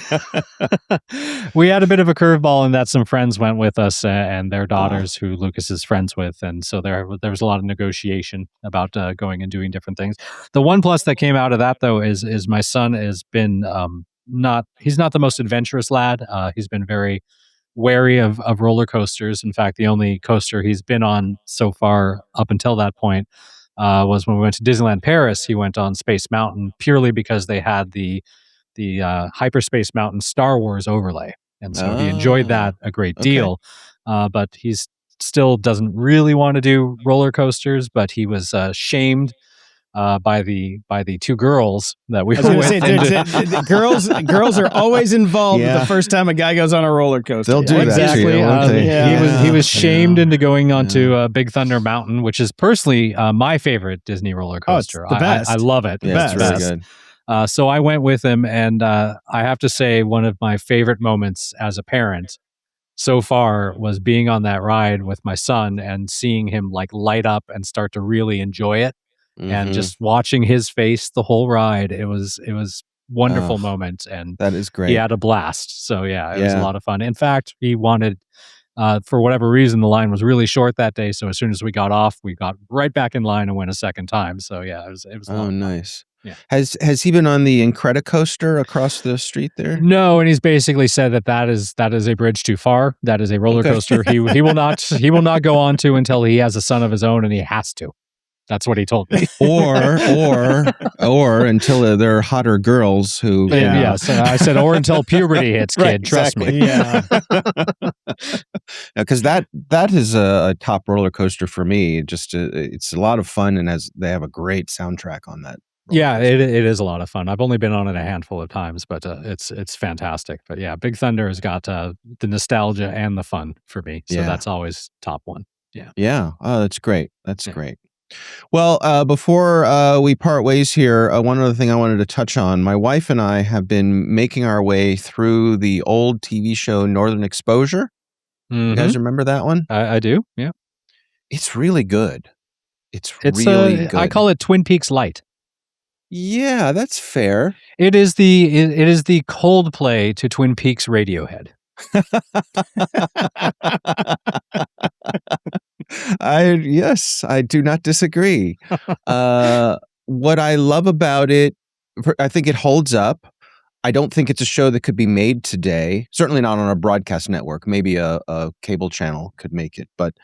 We had a bit of a curveball in that some friends went with us and their daughters, who Lucas is friends with, and so there was a lot of negotiation about going and doing different things. The one plus that came out of that, though, is my son has been he's not the most adventurous lad. He's been very wary of roller coasters. In fact, the only coaster he's been on so far up until that point was when we went to Disneyland Paris. He went on Space Mountain purely because they had the Hyperspace Mountain Star Wars overlay, and so he enjoyed that a great deal. But he's still doesn't really want to do roller coasters. But he was shamed by the two girls that we were with. Girls are always involved the first time a guy goes on a roller coaster. They'll do exactly. that. He was shamed into going onto Big Thunder Mountain, which is personally my favorite Disney roller coaster. It's the best. I love it. Yeah, it's really good. So I went with him, and I have to say one of my favorite moments as a parent so far was being on that ride with my son and seeing him like light up and start to really enjoy it. And just watching his face the whole ride, it was wonderful moment, and that is great. He had a blast. So it was a lot of fun. In fact, he wanted, for whatever reason, the line was really short that day. So as soon as we got off, we got right back in line and went a second time. So it was. Oh, nice. Yeah. Has he been on the Incredicoaster across the street there? No, and he's basically said that is a bridge too far. That is a roller coaster he will not go on to until he has a son of his own, and he has to. That's what he told me. or until they're hotter girls who. Yes, I said, or until puberty hits, kid. Right, trust me. Yeah. Because that is a top roller coaster for me. Just it's a lot of fun, and they have a great soundtrack on that. Yeah, it is a lot of fun. I've only been on it a handful of times, but it's fantastic. But yeah, Big Thunder has got the nostalgia and the fun for me, so that's always top one. Yeah. Yeah. Oh, that's great. That's great. Well, before we part ways here, one other thing I wanted to touch on. My wife and I have been making our way through the old TV show Northern Exposure. You guys remember that one? I do, yeah. It's really good. It's really good. I call it Twin Peaks Light. Yeah, that's fair. It is the Coldplay to Twin Peaks Radiohead. Yes, I do not disagree. What I love about it, I think it holds up. I don't think it's a show that could be made today. Certainly not on a broadcast network. Maybe a cable channel could make it, but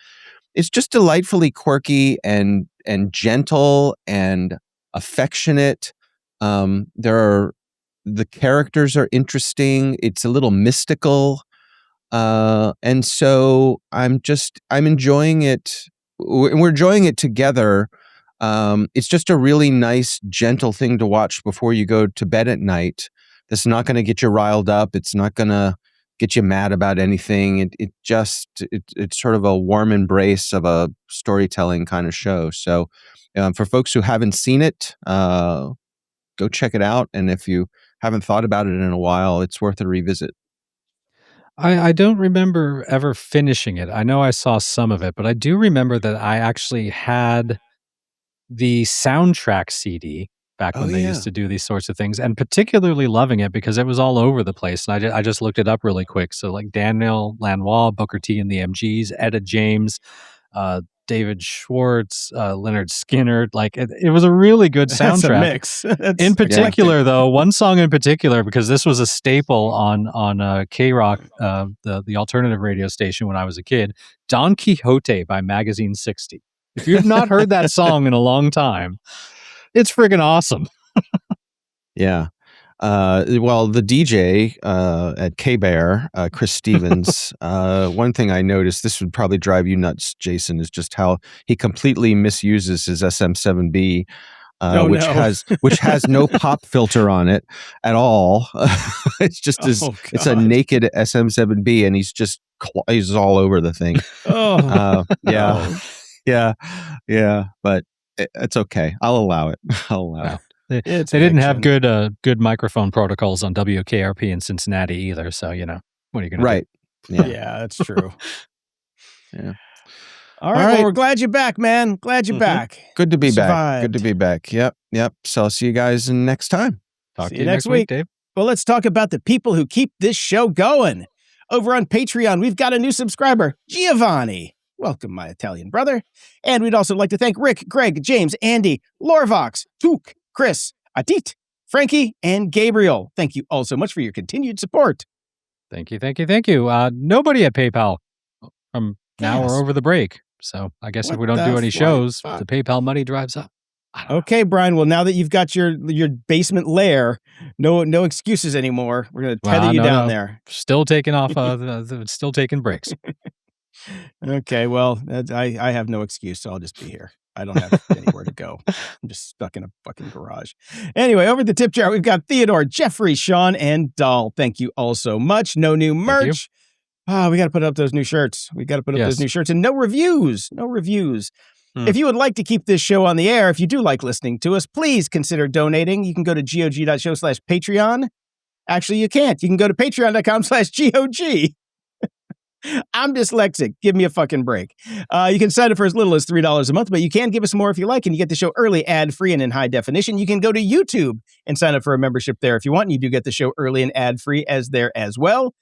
it's just delightfully quirky and gentle and affectionate. The characters are interesting. It's a little mystical. And so I'm enjoying it. We're enjoying it together. It's just a really nice, gentle thing to watch before you go to bed at night. That's not going to get you riled up. It's not going to get you mad about anything. It's sort of a warm embrace of a storytelling kind of show. So for folks who haven't seen it, go check it out. And if you haven't thought about it in a while, it's worth a revisit. I don't remember ever finishing it. I know I saw some of it, but I do remember that I actually had the soundtrack CD back when they used to do these sorts of things, and particularly loving it because it was all over the place. And I just looked it up really quick. So like Daniel Lanois, Booker T and the MGs, Etta James, David Schwartz, Leonard Skinner. Like it was a really good soundtrack. That's a mix. In particular, though, one song in particular, because this was a staple on K-Rock, the alternative radio station when I was a kid, Don Quixote by Magazine 60. If you've not heard that song in a long time, it's friggin' awesome. Yeah. Well, the DJ at K-Bear, Chris Stevens, one thing I noticed, this would probably drive you nuts, Jason, is just how he completely misuses his SM7B, which has no pop filter on it at all. It's just it's a naked SM7B, and he's all over the thing. Yeah, but it's okay. I'll allow it. They didn't have good microphone protocols on WKRP in Cincinnati either. So, what are you going to do? Yeah, that's true. Yeah. All right. Well, we're glad you're back, man. Glad you're back. Good to be back. Good to be back. Yep. So I'll see you guys next time. Talk to you next week, Dave. Well, let's talk about the people who keep this show going. Over on Patreon, we've got a new subscriber, Giovanni. Welcome, my Italian brother. And we'd also like to thank Rick, Greg, James, Andy, Lorvox, Took, Chris, Adit, Frankie, and Gabriel. Thank you all so much for your continued support. Thank you. Nobody at PayPal from now or over the break. So I guess if we don't do any shows, the PayPal money drives up. Okay, Brian. Well, now that you've got your basement lair, no excuses anymore. We're going to tether you down there. Still taking off. Still taking breaks. Okay. Well, I have no excuse, so I'll just be here. I don't have anywhere to go. I'm just stuck in a fucking garage. Anyway, over the tip jar, we've got Theodore, Jeffrey, Sean, and Dahl. Thank you all so much. No new merch. We got to put up those new shirts. And no reviews. If you would like to keep this show on the air, if you do like listening to us, please consider donating. You can go to gog.show/Patreon. Actually, you can't. You can go to patreon.com/GOG. I'm dyslexic. Give me a fucking break. You can sign up for as little as $3 a month, but you can give us more if you like, and you get the show early, ad-free, and in high definition. You can go to YouTube and sign up for a membership there if you want, and you do get the show early and ad-free as there as well.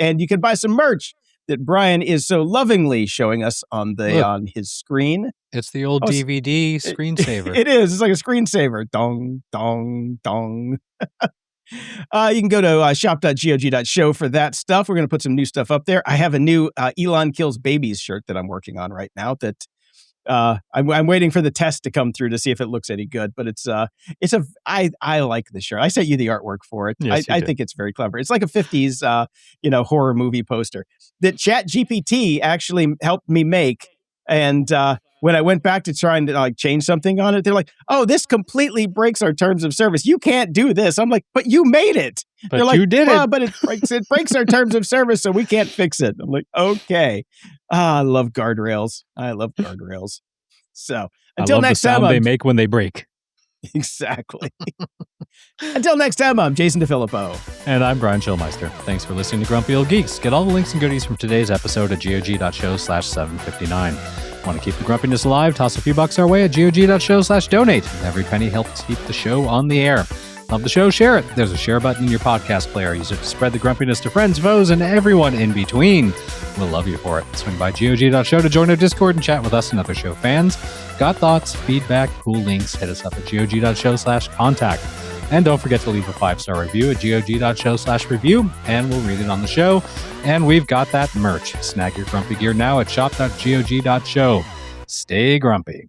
And you can buy some merch that Brian is so lovingly showing us on his screen. It's the old DVD screensaver. It is. It's like a screensaver. Dong, dong, dong. You can go to shop.gog.show for that stuff. We're going to put some new stuff up there. I have a new Elon Kills Babies shirt that I'm working on right now that I'm waiting for the test to come through to see if it looks any good, but I like the shirt. I sent you the artwork for it. Yes, I think it's very clever. It's like a 50s, horror movie poster that ChatGPT actually helped me make. And, when I went back to trying to change something on it, they're like, "Oh, this completely breaks our terms of service. You can't do this." I'm like, "But you made it." But they're like, you did it. But it breaks our terms of service, so we can't fix it. I'm like, okay. I love guardrails. So until next time, the sound they make when they break. Exactly. Until next time, I'm Jason DeFilippo. And I'm Brian Schulmeister. Thanks for listening to Grumpy Old Geeks. Get all the links and goodies from today's episode at gog.show/759. Want to keep the grumpiness alive? Toss a few bucks our way at gog.show/donate. Every penny helps keep the show on the air. Love the show? Share it. There's a share button in your podcast player. Use it to spread the grumpiness to friends, foes, and everyone in between. We'll love you for it. Swing by GOG.show to join our Discord and chat with us and other show fans. Got thoughts, feedback, cool links? Hit us up at GOG.show/contact. And don't forget to leave a 5-star review at GOG.show/review, and we'll read it on the show. And we've got that merch. Snag your grumpy gear now at shop.gog.show. Stay grumpy.